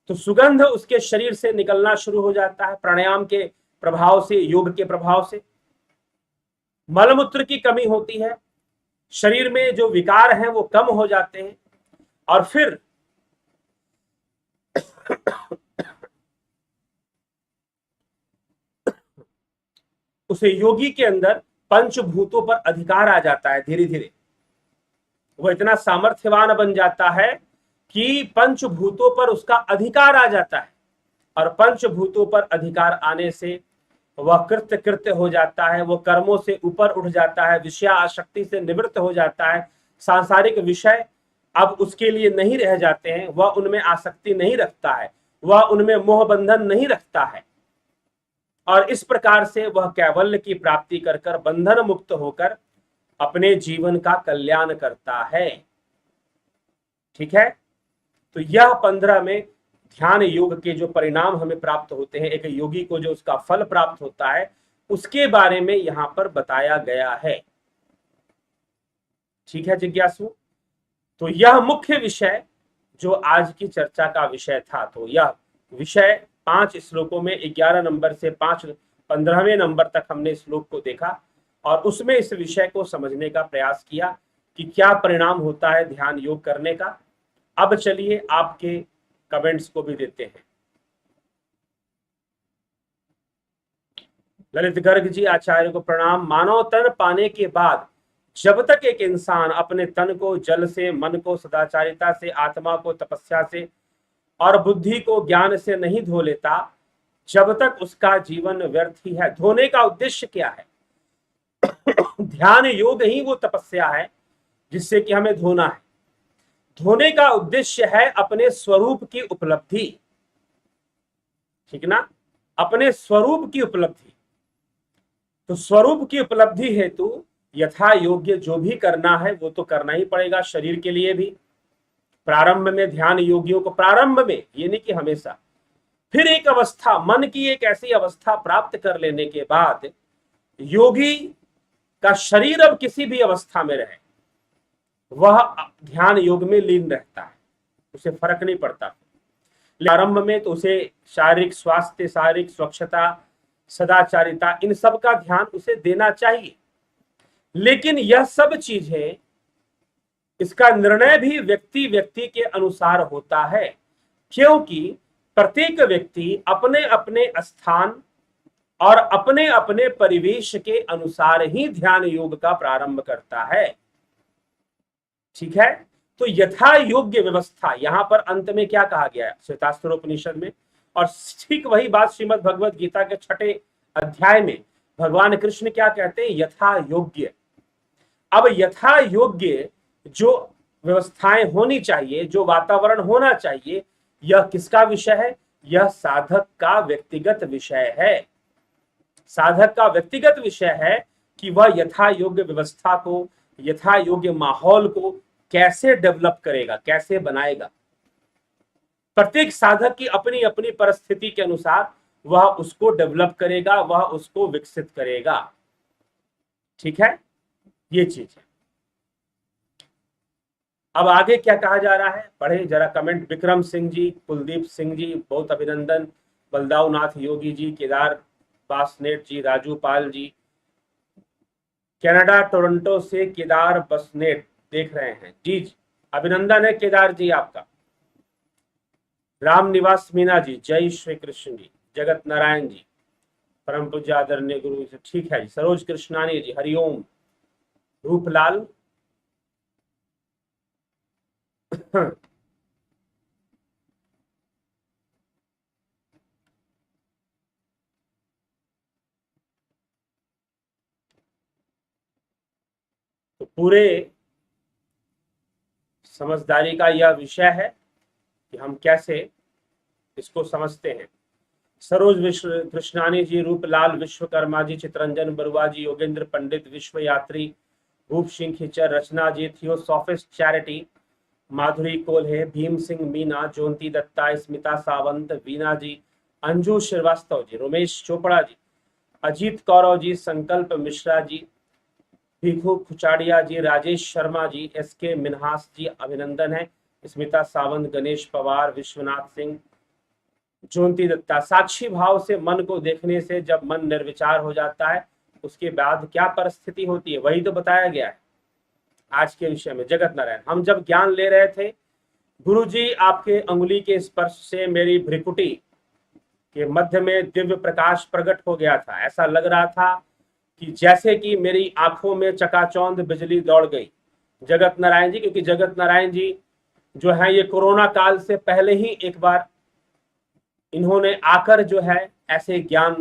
तो सुगंध उसके शरीर से निकलना शुरू हो जाता है प्राणायाम के प्रभाव से, योग के प्रभाव से। मलमूत्र की कमी होती है, शरीर में जो विकार हैं वो कम हो जाते हैं, और फिर उसे योगी के अंदर पंचभूतों पर अधिकार आ जाता है। धीरे धीरे वो इतना सामर्थ्यवान बन जाता है कि पंचभूतों पर उसका अधिकार आ जाता है, और पंचभूतों पर अधिकार आने से वह कृत्य कृत्य हो जाता है, वो कर्मों से ऊपर उठ जाता है, विषय आसक्ति से निवृत्त हो जाता है, सांसारिक विषय अब उसके लिए नहीं रह जाते हैं, वह उनमें आसक्ति नहीं रखता है, वह उनमें मोह बंधन नहीं रखता है, और इस प्रकार से वह कैवल्य की प्राप्ति कर कर बंधन मुक्त होकर अपने जीवन का कल्याण करता है। ठीक है, तो यह 15 में ध्यान योग के जो परिणाम हमें प्राप्त होते हैं, एक योगी को जो उसका फल प्राप्त होता है, उसके बारे में यहां पर बताया गया है। ठीक है जिज्ञासु, तो यह मुख्य विषय जो आज की चर्चा का विषय था, तो यह विषय 5 श्लोकों में 11 नंबर से 15वें नंबर तक हमने श्लोक को देखा, और उसमें इस विषय को समझने का प्रयास किया कि क्या परिणाम होता है ध्यान योग करने का। अब चलिए आपके कमेंट्स को भी देते हैं। ललित गर्ग जी आचार्य को प्रणाम। मानव तन पाने के बाद जब तक एक इंसान अपने तन को जल से, मन को सदाचारिता से, आत्मा को तपस्या से और बुद्धि को ज्ञान से नहीं धो लेता, जब तक उसका जीवन व्यर्थ ही है। धोने का उद्देश्य क्या है? ध्यान योग ही वो तपस्या है जिससे कि हमें धोना है। धोने का उद्देश्य है अपने स्वरूप की उपलब्धि, ठीक ना, अपने स्वरूप की उपलब्धि। तो स्वरूप की उपलब्धि हेतु यथा योग्य जो भी करना है वो तो करना ही पड़ेगा, शरीर के लिए भी। प्रारंभ में ध्यान योगियों को, प्रारंभ में ये नहीं कि हमेशा, फिर एक अवस्था, मन की एक ऐसी अवस्था प्राप्त कर लेने के बाद योगी का शरीर अब किसी भी अवस्था में रहे, वह ध्यान योग में लीन रहता है, उसे फर्क नहीं पड़ता। आरंभ में तो उसे शारीरिक स्वास्थ्य, शारीरिक स्वच्छता, सदाचारिता, इन सब का ध्यान उसे देना चाहिए। लेकिन यह सब चीजें, इसका निर्णय भी व्यक्ति व्यक्ति के अनुसार होता है, क्योंकि प्रत्येक व्यक्ति अपने अपने स्थान और अपने अपने परिवेश के अनुसार ही ध्यान योग का प्रारंभ करता है। ठीक है, तो यथा योग्य व्यवस्था, यहां पर अंत में क्या कहा गया है श्वेतास्त्रोपनिषद में, और ठीक वही बात श्रीमद् भगवत गीता के 6ठे अध्याय में भगवान कृष्ण क्या कहते हैं? यथा योग्य। अब यथा योग्य जो व्यवस्थाएं होनी चाहिए, जो वातावरण होना चाहिए, यह किसका विषय है? यह साधक का व्यक्तिगत विषय है। साधक का व्यक्तिगत विषय है कि वह यथा योग्य व्यवस्था को, यथा योग्य माहौल को कैसे डेवलप करेगा, कैसे बनाएगा। प्रत्येक साधक की अपनी अपनी परिस्थिति के अनुसार वह उसको डेवलप करेगा, वह उसको विकसित करेगा। ठीक है, ये चीज है। अब आगे क्या कहा जा रहा है, पढ़े जरा कमेंट। विक्रम सिंह जी, कुलदीप सिंह जी, बहुत अभिनंदन। बलदाऊ नाथ योगी जी, केदार बासनेट जी, राजू पाल जी, कनाडा टोरंटो से केदार बसनेट देख रहे हैं जी, अभिनंदन है केदार जी आपका। राम निवास मीना जी, जय श्री कृष्ण जी। जगत नारायण जी, परम पूज्य आदरणीय गुरु जी, ठीक है जी। सरोज कृष्णानी जी, हरिओम। रूपलाल तो पूरे समझदारी का यह विषय है कि हम कैसे इसको समझते हैं। सरोज विश्व कृष्णानी जी, रूपलाल विश्वकर्मा जी, चितरंजन बरुआ जी, योगेंद्र पंडित, विश्व यात्री, रूप सिंह खिचर, रचना जी, थियोसॉफिस्ट चैरिटी, माधुरी कोल्हे, भीम सिंह मीना, ज्योति दत्ता, स्मिता सावंत, वीना जी, अंजू श्रीवास्तव जी, रोमेश चोपड़ा जी, अजीत कौरव जी, संकल्प मिश्रा जी, भिखू खुचाड़िया जी, राजेश शर्मा जी, एस के मिनहास जी, अभिनंदन है। स्मिता सावंत, गणेश पवार, विश्वनाथ सिंह, ज्योति दत्ता। साक्षी भाव से मन को देखने से जब मन निर्विचार हो जाता है उसके बाद क्या परिस्थिति होती है, वही तो बताया गया है आज के विषय में। जगत नारायण, हम जब ज्ञान ले रहे थे, गुरुजी आपके अंगुली के स्पर्श से मेरी भ्रिकुटी के मध्य में दिव्य प्रकाश प्रकट हो गया था। ऐसा लग रहा था कि जैसे कि मेरी आंखों में चकाचौंध बिजली दौड़ गई। जगत नारायण जी, क्योंकि जगत नारायण जी जो है ये कोरोना काल से पहले ही एक बार इन्होंने आकर जो है ऐसे ज्ञान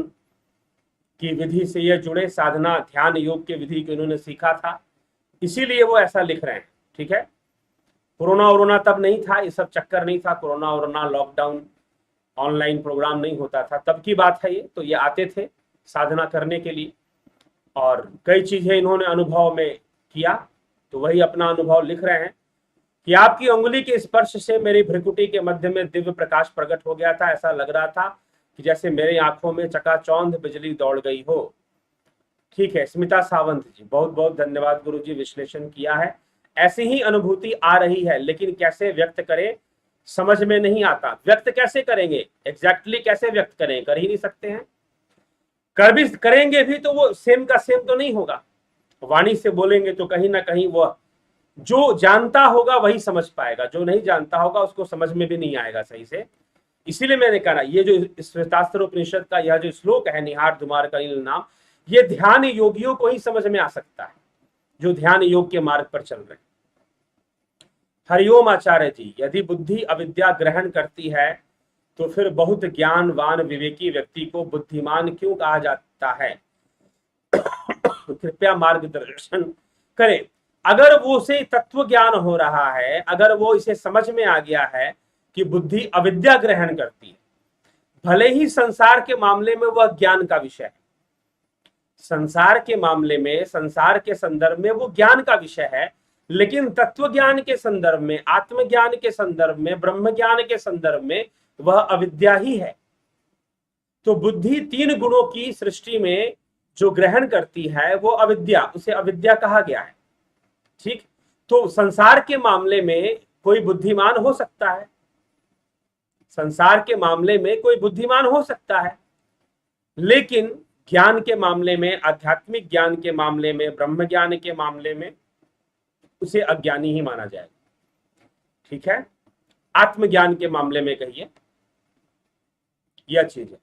की विधि से ये जुड़े, साधना ध्यान योग की विधि को इन्होंने सीखा था, इसीलिए वो ऐसा लिख रहे हैं। ठीक है, कोरोना तब नहीं था, ये सब चक्कर नहीं था, कोरोना लॉकडाउन ऑनलाइन प्रोग्राम नहीं होता था, तब की बात है ये। तो ये आते थे साधना करने के लिए और कई चीजें इन्होंने अनुभव में किया, तो वही अपना अनुभव लिख रहे हैं कि आपकी उंगली के स्पर्श से मेरी भ्रिकुटी के मध्य में दिव्य प्रकाश प्रकट हो गया था। ऐसा लग रहा था कि जैसे मेरी आंखों में चकाचौंध बिजली दौड़ गई हो। ठीक है, स्मिता सावंत जी, बहुत बहुत धन्यवाद गुरु जी, विश्लेषण किया है। ऐसी ही अनुभूति आ रही है, लेकिन कैसे व्यक्त करें समझ में नहीं आता। व्यक्त कैसे करेंगे, एग्जैक्टली कैसे व्यक्त करें, कर ही नहीं सकते हैं। कर भी करेंगे भी तो वो सेम का सेम तो नहीं होगा। वाणी से बोलेंगे तो कहीं ना कहीं वो जो जानता होगा वही समझ पाएगा, जो नहीं जानता होगा उसको समझ में भी नहीं आएगा सही से। इसीलिए मैंने कहा ये जो श्वेतास्त्र उपनिषद का यह जो श्लोक है, निहार तुम्हार का नाम, ये ध्यान योगियों को ही समझ में आ सकता है जो ध्यान योग के मार्ग पर चल रहे हैं। हरिओम आचार्य जी, यदि बुद्धि अविद्या ग्रहण करती है तो फिर बहुत ज्ञानवान विवेकी व्यक्ति को बुद्धिमान क्यों कहा जाता है? कृपया मार्गदर्शन करें। अगर वो उसे तत्व ज्ञान हो रहा है, अगर वो इसे समझ में आ गया है कि बुद्धि अविद्या ग्रहण करती है, भले ही संसार के मामले में वह ज्ञान का विषय है, संसार के मामले में, संसार के संदर्भ में वो ज्ञान का विषय है, लेकिन तत्व ज्ञान के संदर्भ में, आत्मज्ञान के संदर्भ में, ब्रह्म ज्ञान के संदर्भ में वह अविद्या ही है। तो बुद्धि तीन गुणों की सृष्टि में जो ग्रहण करती है वो अविद्या, उसे अविद्या कहा गया है। ठीक, तो संसार के मामले में कोई बुद्धिमान हो सकता है, संसार के मामले में कोई बुद्धिमान हो सकता है, लेकिन ज्ञान के मामले में, आध्यात्मिक ज्ञान के मामले में, ब्रह्म ज्ञान के मामले में उसे अज्ञानी ही माना जाएगा। ठीक है, आत्मज्ञान के मामले में कहिए, यह चीज है।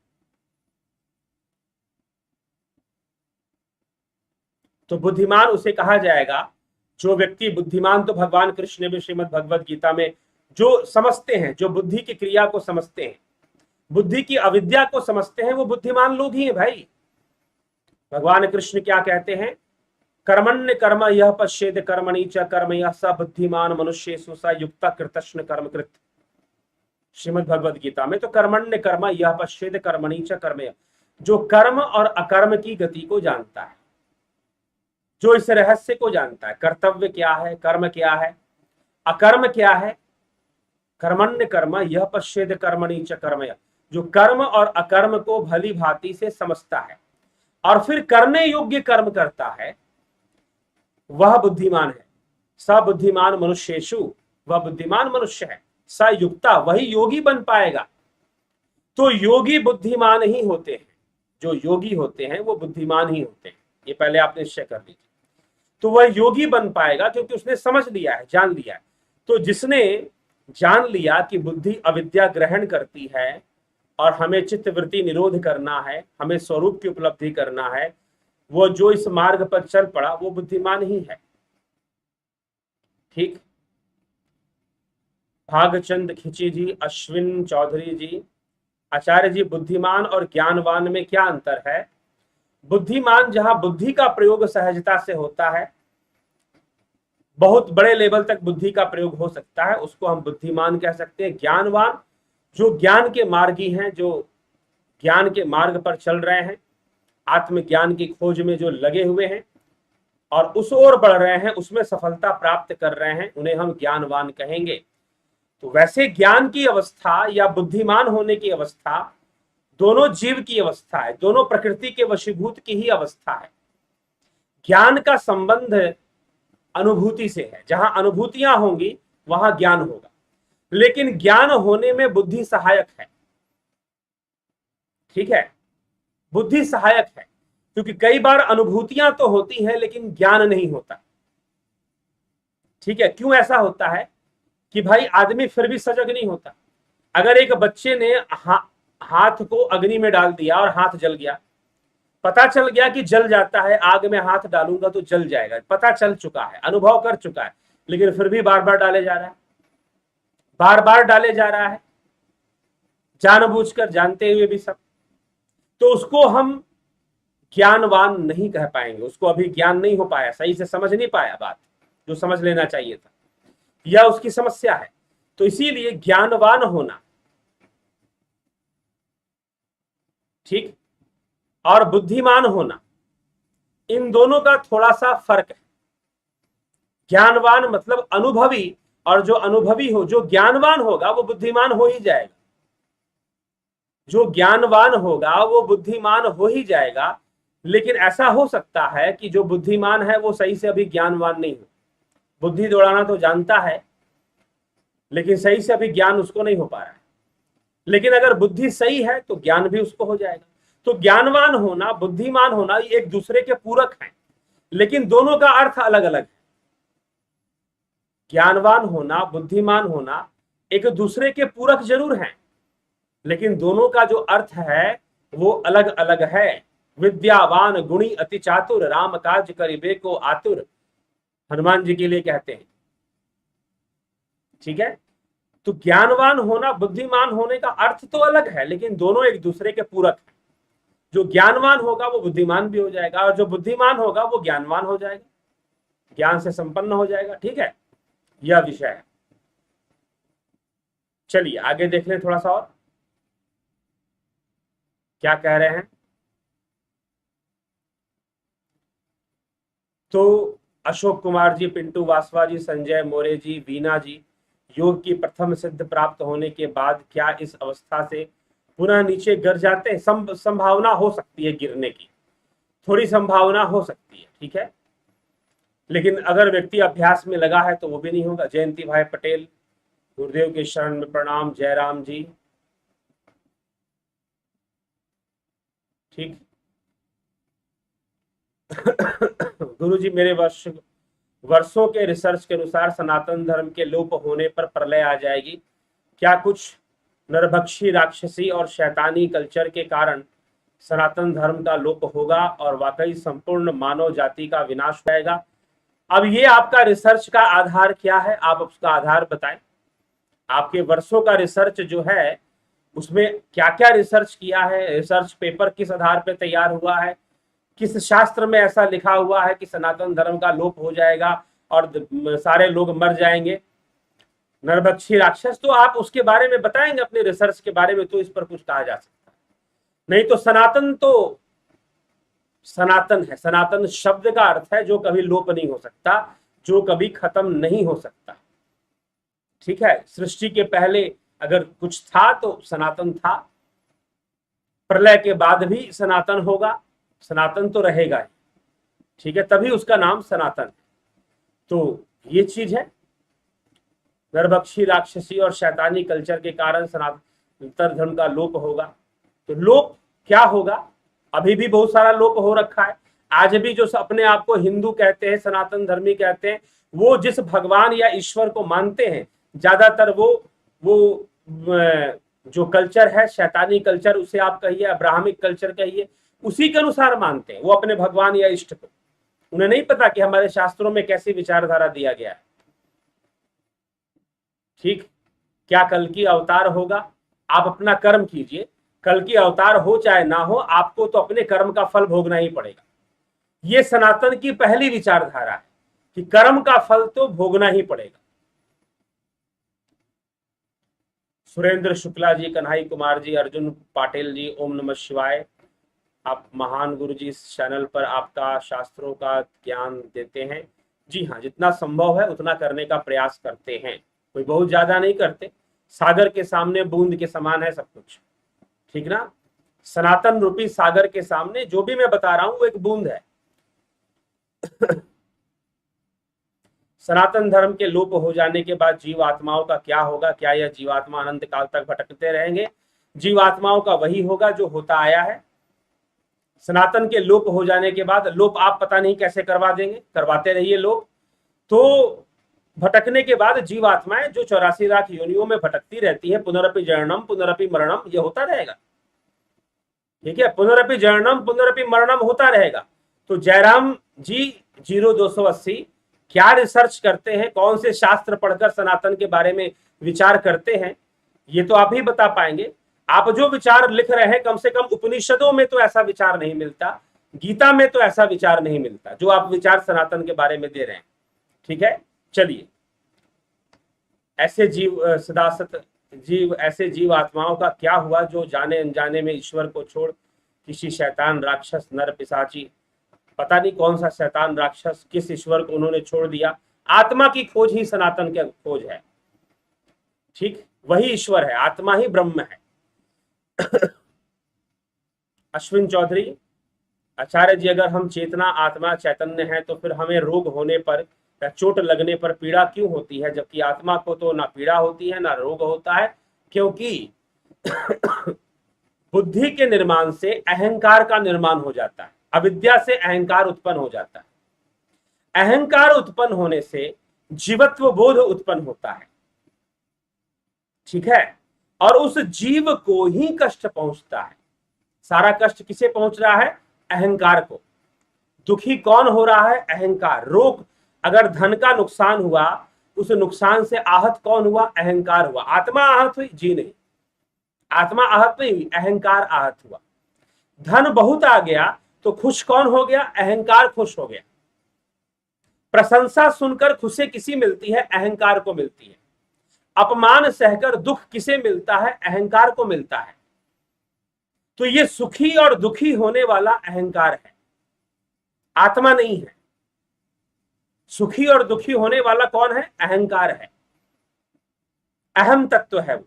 तो बुद्धिमान उसे कहा जाएगा, जो व्यक्ति बुद्धिमान, तो भगवान कृष्ण ने भी श्रीमद् भगवद गीता में जो समझते हैं, जो बुद्धि की क्रिया को समझते हैं, बुद्धि की अविद्या को समझते हैं, वो बुद्धिमान लोग ही हैं भाई। भगवान कृष्ण क्या कहते हैं? कर्मण्य कर्म यह पश्येद कर्मणि च कर्म यह स बुद्धिमान मनुष्येषु स युक्ता कृतश्न कर्म कृत, श्रीमद् भगवद गीता में। तो कर्मण्य कर्म यह पश्येद कर्मणि च कर्म यह, जो कर्म और अकर्म की गति को जानता है, जो इस रहस्य को जानता है, कर्तव्य क्या है, कर्म क्या है, अकर्म क्या है, कर्मण्य कर्म यह पश्येद कर्मणि च कर्म यह, जो कर्म और अकर्म को भली भांति से समझता है और फिर करने योग्य कर्म करता है, वह बुद्धिमान है। स बुद्धिमान मनुष्येषु, वह बुद्धिमान मनुष्य है। स युक्ता, वही योगी बन पाएगा। तो योगी बुद्धिमान ही होते हैं, जो योगी होते हैं वो बुद्धिमान ही होते हैं, ये पहले आप निश्चय कर लीजिए। तो वह योगी बन पाएगा क्योंकि उसने समझ लिया है, जान लिया है। तो जिसने जान लिया कि बुद्धि अविद्या ग्रहण करती है और हमें चित्तवृत्ति निरोध करना है, हमें स्वरूप की उपलब्धि करना है, वो जो इस मार्ग पर चल पड़ा वो बुद्धिमान ही है। ठीक। भागचंद खिची जी, अश्विन चौधरी जी, आचार्य जी, बुद्धिमान और ज्ञानवान में क्या अंतर है? बुद्धिमान जहां बुद्धि का प्रयोग सहजता से होता है, बहुत बड़े लेवल तक बुद्धि का प्रयोग हो सकता है, उसको हम बुद्धिमान कह सकते हैं। ज्ञानवान जो ज्ञान के मार्गी हैं, जो ज्ञान के मार्ग पर चल रहे हैं, आत्मज्ञान की खोज में जो लगे हुए हैं और उस ओर बढ़ रहे हैं, उसमें सफलता प्राप्त कर रहे हैं, उन्हें हम ज्ञानवान कहेंगे। तो वैसे ज्ञान की अवस्था या बुद्धिमान होने की अवस्था दोनों जीव की अवस्था है, दोनों प्रकृति के वशीभूत की ही अवस्था है। ज्ञान का संबंध अनुभूति से है, जहां अनुभूतियां होंगी वहां ज्ञान होगा, लेकिन ज्ञान होने में बुद्धि सहायक है। ठीक है, बुद्धि सहायक है, क्योंकि कई बार अनुभूतियां तो होती हैं लेकिन ज्ञान नहीं होता। ठीक है, क्यों ऐसा होता है कि भाई आदमी फिर भी सजग नहीं होता। अगर एक बच्चे ने हाथ को अग्नि में डाल दिया और हाथ जल गया, पता चल गया कि जल जाता है, आग में हाथ डालूंगा तो जल जाएगा, पता चल चुका है, अनुभव कर चुका है, लेकिन फिर भी बार बार डाले जा रहा है, बार बार डाले जा रहा है, जानबूझकर, जानते हुए भी सब। तो उसको हम ज्ञानवान नहीं कह पाएंगे, उसको अभी ज्ञान नहीं हो पाया, सही से समझ नहीं पाया बात जो समझ लेना चाहिए था, यह उसकी समस्या है। तो इसीलिए ज्ञानवान होना, ठीक, और बुद्धिमान होना, इन दोनों का थोड़ा सा फर्क है। ज्ञानवान मतलब अनुभवी, और जो अनुभवी हो, जो ज्ञानवान होगा वो बुद्धिमान हो ही जाएगा, जो ज्ञानवान होगा वो बुद्धिमान हो ही जाएगा। लेकिन ऐसा हो सकता है कि जो बुद्धिमान है वो सही से अभी ज्ञानवान नहीं हो, बुद्धि दौड़ाना तो जानता है लेकिन सही से अभी ज्ञान उसको नहीं हो पा रहा है। लेकिन अगर बुद्धि सही है तो ज्ञान भी उसको हो जाएगा। तो ज्ञानवान होना, बुद्धिमान होना, ये एक दूसरे के पूरक हैं, लेकिन दोनों का अर्थ अलग अलग है। ज्ञानवान होना, बुद्धिमान होना एक दूसरे के पूरक जरूर हैं, लेकिन दोनों का जो अर्थ है वो अलग अलग है। विद्यावान गुणी अति चातुर, राम काज करिबे को आतुर, हनुमान जी के लिए कहते हैं। ठीक है, तो ज्ञानवान होना, बुद्धिमान होने का अर्थ तो अलग है, लेकिन दोनों एक दूसरे के पूरक हैं। जो ज्ञानवान होगा वो बुद्धिमान भी हो जाएगा, और जो बुद्धिमान होगा वो ज्ञानवान हो जाएगा, ज्ञान से संपन्न हो जाएगा। ठीक है, यह विषय है। चलिए आगे देख लें थोड़ा सा और क्या कह रहे हैं। तो अशोक कुमार जी, पिंटू वासवा जी, संजय मोरे जी, वीना जी, योग की प्रथम सिद्ध प्राप्त होने के बाद क्या इस अवस्था से पुनः नीचे गिर जाते हैं? संभावना हो सकती है गिरने की, थोड़ी संभावना हो सकती है। ठीक है, लेकिन अगर व्यक्ति अभ्यास में लगा है तो वो भी नहीं होगा। जयंती भाई पटेल, गुरुदेव के शरण में प्रणाम। जयराम जी, ठीक। गुरु जी, मेरे वर्षों के रिसर्च के अनुसार सनातन धर्म के लोप होने पर प्रलय आ जाएगी। क्या कुछ नरभक्षी, राक्षसी और शैतानी कल्चर के कारण सनातन धर्म का लोप होगा और वाकई संपूर्ण मानव जाति का विनाश हो जाएगा? अब ये आपका रिसर्च का आधार क्या है, आप उसका आधार बताएं। आपके वर्षों का रिसर्च जो है उसमें क्या क्या रिसर्च किया है, रिसर्च पेपर किस आधार पर तैयार हुआ है, किस शास्त्र में ऐसा लिखा हुआ है कि सनातन धर्म का लोप हो जाएगा और सारे लोग मर जाएंगे, नरभक्षी राक्षस? तो आप उसके बारे में बताएंगे अपने रिसर्च के बारे में, तो इस पर कुछ कहा जा सकता है। नहीं तो सनातन है, सनातन शब्द का अर्थ है जो कभी लोप नहीं हो सकता, जो कभी खत्म नहीं हो सकता। ठीक है, सृष्टि के पहले अगर कुछ था तो सनातन था, प्रलय के बाद भी सनातन होगा, सनातन तो रहेगा ही। ठीक है, तभी उसका नाम सनातन है। तो ये चीज है, नरभक्षी, राक्षसी और शैतानी कल्चर के कारण सनातन धर्म का लोप होगा। तो लोप क्या होगा? अभी भी बहुत सारा लोप हो रखा है। आज भी जो अपने आप को हिंदू कहते हैं, सनातन धर्मी कहते हैं, वो जिस भगवान या ईश्वर को मानते हैं, ज्यादातर वो जो कल्चर है, शैतानी कल्चर उसे आप कहिए, अब्राहमिक कल्चर कहिए, उसी के अनुसार मानते हैं वो अपने भगवान या इष्ट को। उन्हें नहीं पता कि हमारे शास्त्रों में कैसी विचारधारा दिया गया है। ठीक, क्या कल की अवतार होगा? आप अपना कर्म कीजिए, कल की अवतार हो चाहे ना हो, आपको तो अपने कर्म का फल भोगना ही पड़ेगा। ये सनातन की पहली विचारधारा है कि कर्म का फल तो भोगना ही पड़ेगा। सुरेंद्र शुक्ला जी, कन्हई कुमार जी, अर्जुन पाटिल जी, ओम नमः शिवाय। आप महान गुरु जी, इस चैनल पर आपका शास्त्रों का ज्ञान देते हैं। जी हाँ, जितना संभव है उतना करने का प्रयास करते हैं, कोई बहुत ज्यादा नहीं करते। सागर के सामने बूंद के समान है सब कुछ, ठीक ना? सनातन रूपी सागर के सामने जो भी मैं बता रहा हूं वो एक बूंद है। सनातन धर्म के लोप हो जाने के बाद जीवात्माओं का क्या होगा? क्या यह जीवात्मा अनंत काल तक भटकते रहेंगे? जीवात्माओं का वही होगा जो होता आया है। सनातन के लोप हो जाने के बाद, लोप आप पता नहीं कैसे करवा देंगे, करवाते रहिए लोप। तो भटकने के बाद जीवात्माएं जो 84 लाख योनियों में भटकती रहती हैं, पुनरपि जननम पुनरपि मरणम, ये होता रहेगा। ठीक है, पुनरपि जननम पुनरपि मरणम होता रहेगा। तो जयराम जी 0280 क्या रिसर्च करते हैं, कौन से शास्त्र पढ़कर सनातन के बारे में विचार करते हैं, ये तो आप ही बता पाएंगे। आप जो विचार लिख रहे हैं, कम से कम उपनिषदों में तो ऐसा विचार नहीं मिलता, गीता में तो ऐसा विचार नहीं मिलता जो आप विचार सनातन के बारे में दे रहे हैं। ठीक है, चलिए। ऐसे जीव सदासत जीव, ऐसे जीव आत्माओं का क्या हुआ जो जाने अनजाने में ईश्वर को छोड़ किसी शैतान, राक्षस, नर, पिशाची, पता नहीं कौन सा शैतान, राक्षस, किस ईश्वर को उन्होंने छोड़ दिया। आत्मा की खोज ही सनातन की खोज है। ठीक, वही ईश्वर है, आत्मा ही ब्रह्म है। अश्विन चौधरी, आचार्य जी, अगर हम चेतना, आत्मा, चैतन्य है तो फिर हमें रोग होने पर या चोट लगने पर पीड़ा क्यों होती है, जबकि आत्मा को तो ना पीड़ा होती है ना रोग होता है? क्योंकि बुद्धि के निर्माण से अहंकार का निर्माण हो जाता है, अविद्या से अहंकार उत्पन्न हो जाता है, अहंकार उत्पन्न होने से जीवत्व बोध उत्पन्न होता है। ठीक है, और उस जीव को ही कष्ट पहुंचता है। सारा कष्ट किसे पहुंच रहा है? अहंकार को। दुखी कौन हो रहा है? अहंकार। रोग, अगर धन का नुकसान हुआ, उस नुकसान से आहत कौन हुआ? अहंकार हुआ। आत्मा आहत हुई? जी नहीं, आत्मा आहत नहीं हुई, अहंकार आहत हुआ। धन बहुत आ गया तो खुश कौन हो गया? अहंकार खुश हो गया। प्रशंसा सुनकर खुशी किसी मिलती है? अहंकार को मिलती है। अपमान सहकर दुख किसे मिलता है? अहंकार को मिलता है। तो ये सुखी और दुखी होने वाला अहंकार है, आत्मा नहीं है। सुखी और दुखी होने वाला कौन है? अहंकार है, अहम तत्व है वो।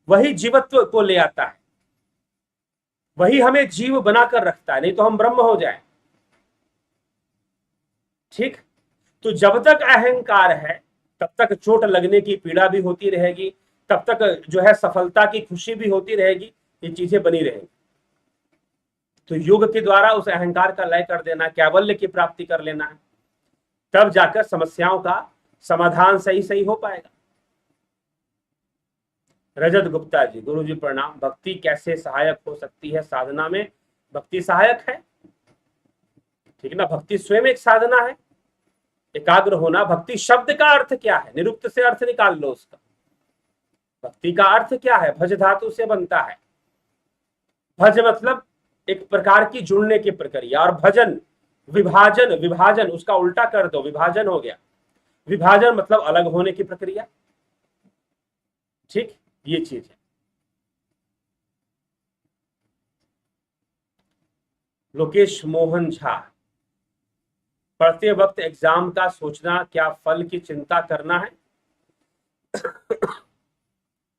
वही जीवत्व को ले आता है, वही हमें जीव बनाकर रखता है, नहीं तो हम ब्रह्म हो जाए। ठीक, तो जब तक अहंकार है तब तक चोट लगने की पीड़ा भी होती रहेगी, तब तक जो है सफलता की खुशी भी होती रहेगी, ये चीजें बनी रहेंगी। तो योग के द्वारा उस अहंकार का लय कर देना, कैवल्य की प्राप्ति कर लेना है, तब जाकर समस्याओं का समाधान सही सही हो पाएगा। रजत गुप्ता जी, गुरु जी प्रणाम। भक्ति कैसे सहायक हो सकती है साधना में? भक्ति सहायक है, ठीक ना? भक्ति स्वयं एक साधना है, एकाग्र होना। भक्ति शब्द का अर्थ क्या है? निरुक्त से अर्थ निकाल लो उसका। भक्ति का अर्थ क्या है? भज धातु से बनता है। भज मतलब एक प्रकार की जुड़ने की प्रक्रिया, और भजन, विभाजन, विभाजन उसका उल्टा कर दो, विभाजन हो गया। विभाजन मतलब अलग होने की प्रक्रिया। ठीक, ये चीज है। लोकेश मोहन झा, पढ़ते वक्त एग्जाम का सोचना क्या फल की चिंता करना है?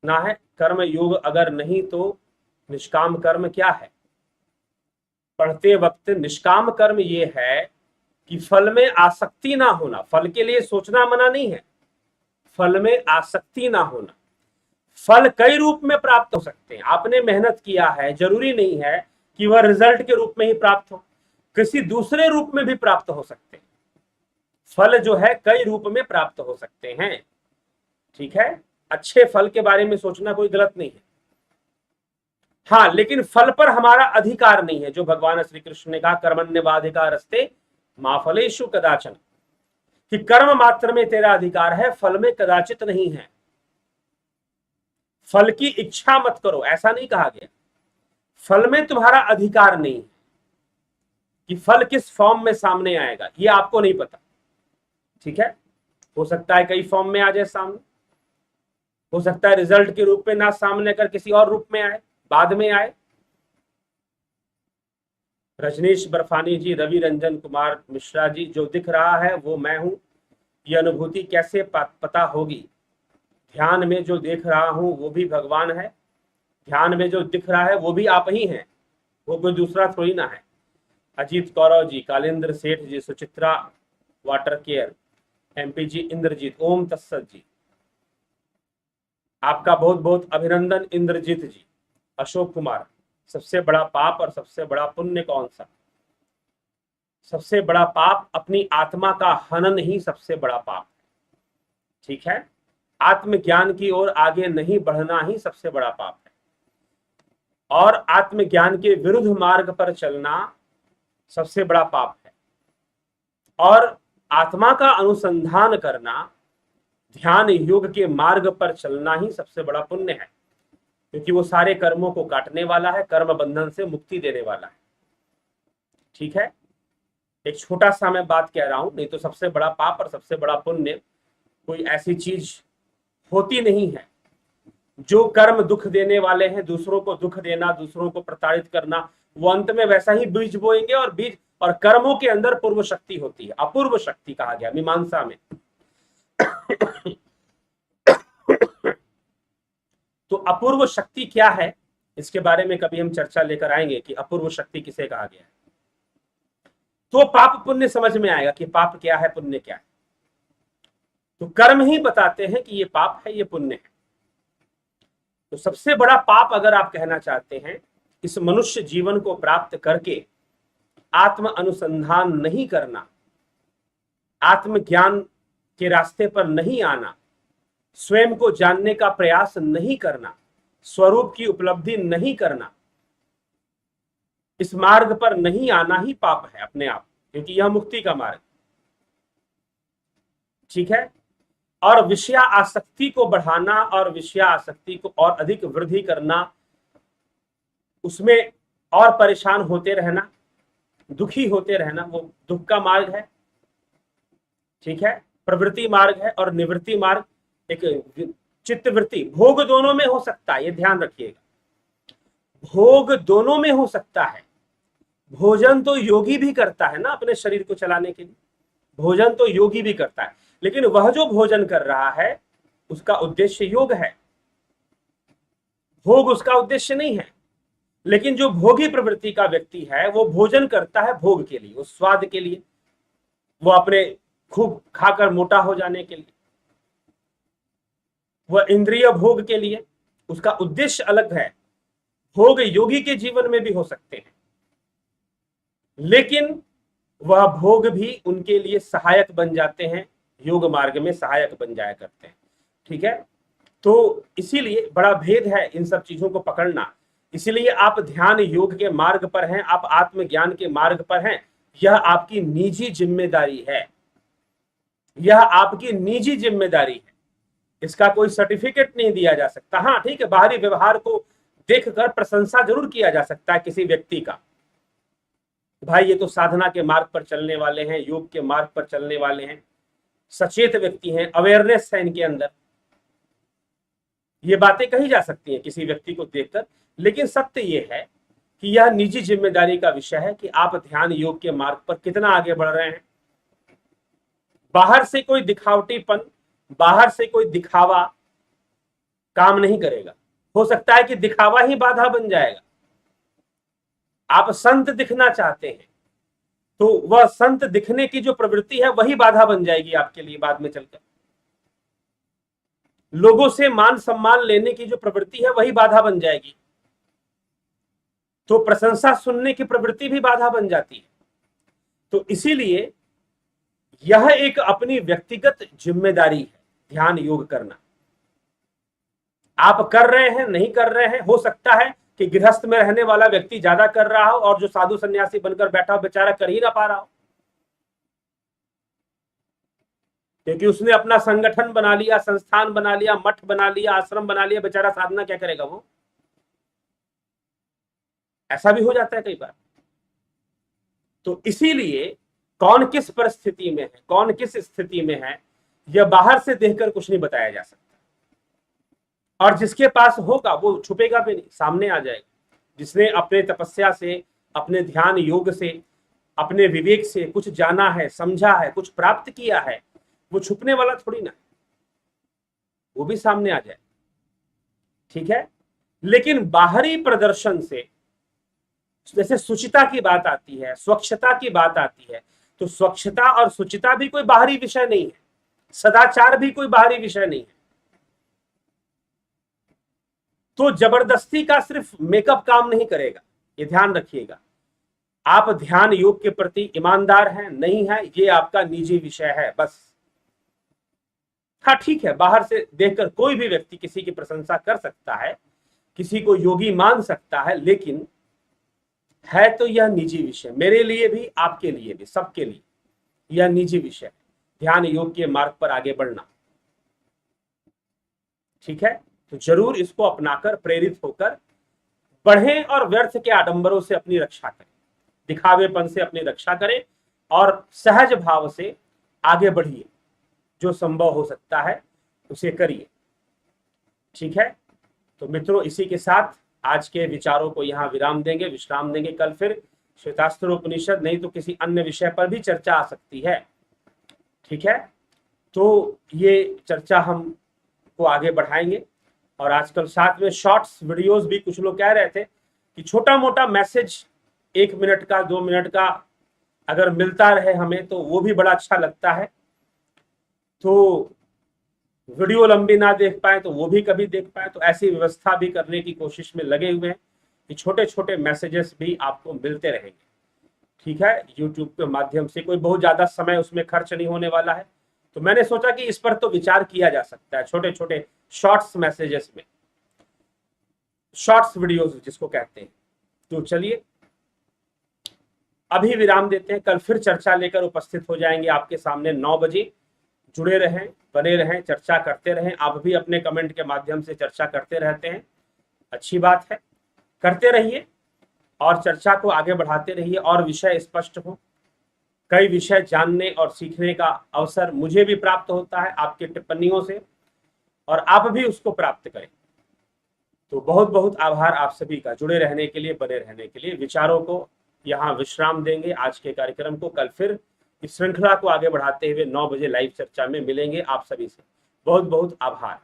ना है। कर्म योग अगर नहीं तो निष्काम कर्म क्या है? पढ़ते वक्त निष्काम कर्म ये है कि फल में आसक्ति ना होना, फल के लिए सोचना मना नहीं है, फल में आसक्ति ना होना। फल कई रूप में प्राप्त हो सकते हैं। आपने मेहनत किया है, जरूरी नहीं है कि वह रिजल्ट के रूप में ही प्राप्त हो, किसी दूसरे रूप में भी प्राप्त हो सकते हैं। फल जो है कई रूप में प्राप्त हो सकते हैं, ठीक है। अच्छे फल के बारे में सोचना कोई गलत नहीं है, हाँ, लेकिन फल पर हमारा अधिकार नहीं है। जो भगवान श्री कृष्ण ने कहा कर्मण्येवाधिकारस्ते मा फलेषु कदाचन, कि कर्म मात्र में तेरा अधिकार है, फल में कदाचित नहीं है। फल की इच्छा मत करो, ऐसा नहीं कहा गया। फल में तुम्हारा अधिकार नहीं है कि फल किस फॉर्म में सामने आएगा, ये आपको नहीं पता, ठीक है। हो सकता है कई फॉर्म में आ जाए सामने, हो सकता है रिजल्ट के रूप में ना सामने कर किसी और रूप में आए, बाद में आए। रजनीश बर्फानी जी, रवि रंजन कुमार मिश्रा जी, जो दिख रहा है वो मैं हूं, ये अनुभूति कैसे पता होगी? ध्यान में जो देख रहा हूं वो भी भगवान है, ध्यान में जो दिख रहा है वो भी आप ही हैं, वो कोई दूसरा थोड़ी ना है। अजीत कौरव जी, कालेंद्र सेठ जी, सुचित्रा वाटर केयर, एमपी जी, इंद्रजीत, ओम तत्सत जी, आपका बहुत बहुत अभिनंदन इंद्रजीत जी। अशोक कुमार, सबसे बड़ा पाप और सबसे बड़ा पुण्य कौन सा? सबसे बड़ा पाप अपनी आत्मा का हनन ही सबसे बड़ा पाप, ठीक है। आत्मज्ञान की ओर आगे नहीं बढ़ना ही सबसे बड़ा पाप है, और आत्मज्ञान के विरुद्ध मार्ग पर चलना सबसे बड़ा पाप है, और आत्मा का अनुसंधान करना, ध्यान योग के मार्ग पर चलना ही सबसे बड़ा पुण्य है, क्योंकि वो सारे कर्मों को काटने वाला है, कर्म बंधन से मुक्ति देने वाला है, ठीक है। एक छोटा सा मैं बात कह रहा हूं, नहीं तो सबसे बड़ा पाप और सबसे बड़ा पुण्य कोई ऐसी चीज होती नहीं है। जो कर्म दुख देने वाले हैं, दूसरों को दुख देना, दूसरों को प्रताड़ित करना, वो अंत में वैसा ही बीज बोएंगे, और बीज और कर्मों के अंदर पूर्व शक्ति होती है, अपूर्व शक्ति कहा गया मीमांसा में। तो अपूर्व शक्ति क्या है, इसके बारे में कभी हम चर्चा लेकर आएंगे कि अपूर्व शक्ति किसे कहा गया है। तो पाप पुण्य समझ में आएगा कि पाप क्या है, पुण्य क्या है। तो कर्म ही बताते हैं कि ये पाप है, ये पुण्य है। तो सबसे बड़ा पाप अगर आप कहना चाहते हैं, इस मनुष्य जीवन को प्राप्त करके आत्म अनुसंधान नहीं करना, आत्मज्ञान के रास्ते पर नहीं आना, स्वयं को जानने का प्रयास नहीं करना, स्वरूप की उपलब्धि नहीं करना, इस मार्ग पर नहीं आना ही पाप है अपने आप, क्योंकि यह मुक्ति का मार्ग, ठीक है। और विषया आसक्ति को बढ़ाना और विषया आसक्ति को और अधिक वृद्धि करना, उसमें और परेशान होते रहना, दुखी होते रहना, वो दुख का मार्ग है, ठीक है। प्रवृत्ति मार्ग है और निवृत्ति मार्ग, एक चित्तवृत्ति, भोग दोनों में हो सकता है, ये ध्यान रखिएगा, भोग दोनों में हो सकता है। भोजन तो योगी भी करता है ना अपने शरीर को चलाने के लिए, भोजन तो योगी भी करता है, लेकिन वह जो भोजन कर रहा है उसका उद्देश्य योग है, भोग उसका उद्देश्य नहीं है। लेकिन जो भोगी प्रवृत्ति का व्यक्ति है वो भोजन करता है भोग के लिए, उस स्वाद के लिए, वो अपने खूब खाकर मोटा हो जाने के लिए, वह इंद्रिय भोग के लिए, उसका उद्देश्य अलग है। भोग योगी के जीवन में भी हो सकते हैं, लेकिन वह भोग भी उनके लिए सहायक बन जाते हैं, योग मार्ग में सहायक बन जाया करते हैं, ठीक है। तो इसीलिए बड़ा भेद है इन सब चीजों को पकड़ना। इसीलिए आप ध्यान योग के मार्ग पर हैं, आप आत्मज्ञान के मार्ग पर हैं, यह आपकी निजी जिम्मेदारी है, यह आपकी निजी जिम्मेदारी है, इसका कोई सर्टिफिकेट नहीं दिया जा सकता। हाँ ठीक है, बाहरी व्यवहार को देखकर प्रशंसा जरूर किया जा सकता है किसी व्यक्ति का, भाई ये तो साधना के मार्ग पर चलने वाले हैं, योग के मार्ग पर चलने वाले हैं, सचेत व्यक्ति हैं, अवेयरनेस है इनके अंदर, ये बातें कही जा सकती हैं किसी व्यक्ति को देखकर। लेकिन सत्य ये है कि यह निजी जिम्मेदारी का विषय है कि आप ध्यान योग के मार्ग पर कितना आगे बढ़ रहे हैं। बाहर से कोई दिखावटीपन, बाहर से कोई दिखावा काम नहीं करेगा, हो सकता है कि दिखावा ही बाधा बन जाएगा। आप संत दिखना चाहते हैं, तो वह संत दिखने की जो प्रवृत्ति है वही बाधा बन जाएगी आपके लिए बाद में चलकर। लोगों से मान सम्मान लेने की जो प्रवृत्ति है वही बाधा बन जाएगी। तो प्रशंसा सुनने की प्रवृत्ति भी बाधा बन जाती है। तो इसीलिए यह एक अपनी व्यक्तिगत जिम्मेदारी है, ध्यान योग करना। आप कर रहे हैं, नहीं कर रहे हैं, हो सकता है कि गृहस्थ में रहने वाला व्यक्ति ज्यादा कर रहा हो और जो साधु सन्यासी बनकर बैठा हो बेचारा कर ही ना पा रहा हो, क्योंकि उसने अपना संगठन बना लिया, संस्थान बना लिया, मठ बना लिया, आश्रम बना लिया, बेचारा साधना क्या करेगा वो। ऐसा भी हो जाता है कई बार। तो इसीलिए कौन किस परिस्थिति में है, कौन किस स्थिति में है, यह बाहर से देखकर कुछ नहीं बताया जा सकता। और जिसके पास होगा वो छुपेगा भी नहीं, सामने आ जाएगा। जिसने अपने तपस्या से, अपने ध्यान योग से, अपने विवेक से कुछ जाना है, समझा है, कुछ प्राप्त किया है, वो छुपने वाला थोड़ी ना, वो भी सामने आ जाए। ठीक है। लेकिन बाहरी प्रदर्शन से, जैसे शुचिता की बात आती है, स्वच्छता की बात आती है, तो स्वच्छता और शुचिता भी कोई बाहरी विषय नहीं है, सदाचार भी कोई बाहरी विषय नहीं है। तो जबरदस्ती का सिर्फ मेकअप काम नहीं करेगा, ये ध्यान रखिएगा। आप ध्यान योग के प्रति ईमानदार हैं, नहीं है, ये आपका निजी विषय है बस। हाँ ठीक है, बाहर से देखकर कोई भी व्यक्ति किसी की प्रशंसा कर सकता है, किसी को योगी मान सकता है, लेकिन है तो यह निजी विषय, मेरे लिए भी, आपके लिए भी, सबके लिए यह निजी विषय है, ध्यान योग के मार्ग पर आगे बढ़ना। ठीक है। तो जरूर इसको अपनाकर, प्रेरित होकर बढ़ें और व्यर्थ के आडंबरों से अपनी रक्षा करें, दिखावेपन से अपनी रक्षा करें और सहज भाव से आगे बढ़िए। जो संभव हो सकता है उसे करिए। ठीक है। तो मित्रों, इसी के साथ आज के विचारों को यहाँ विराम देंगे, विश्राम देंगे। कल फिर श्वेतास्त्र उपनिषद नहीं तो किसी अन्य विषय पर भी चर्चा आ सकती है। ठीक है। तो ये चर्चा हम को आगे बढ़ाएंगे। और आजकल साथ में शॉर्ट्स वीडियोस भी, कुछ लोग कह रहे थे कि छोटा मोटा मैसेज 1 मिनट का, 2 मिनट का अगर मिलता रहे हमें तो वो भी बड़ा अच्छा लगता है। तो वीडियो लंबी ना देख पाए तो वो भी कभी देख पाए, तो ऐसी व्यवस्था भी करने की कोशिश में लगे हुए हैं कि छोटे छोटे मैसेजेस भी आपको मिलते रहेंगे। ठीक है। यूट्यूब के माध्यम से कोई बहुत ज्यादा समय उसमें खर्च नहीं होने वाला है, तो मैंने सोचा कि इस पर तो विचार किया जा सकता है, छोटे छोटे शॉर्ट्स मैसेजेस में, शॉर्ट्स वीडियोस जिसको कहते हैं। तो चलिए अभी विराम देते हैं, कल फिर चर्चा लेकर उपस्थित हो जाएंगे आपके सामने 9 बजे। जुड़े रहें, बने रहें, चर्चा करते रहें। आप भी अपने कमेंट के माध्यम से चर्चा करते रहते हैं, अच्छी बात है, करते रहिए और चर्चा को आगे बढ़ाते रहिए और विषय स्पष्ट हो। कई विषय जानने और सीखने का अवसर मुझे भी प्राप्त होता है आपकी टिप्पणियों से, और आप भी उसको प्राप्त करें। तो बहुत बहुत आभार आप सभी का जुड़े रहने के लिए, बने रहने के लिए। विचारों को यहाँ विश्राम देंगे आज के कार्यक्रम को। कल फिर इस श्रृंखला को आगे बढ़ाते हुए 9 बजे लाइव चर्चा में मिलेंगे आप सभी से। बहुत बहुत आभार।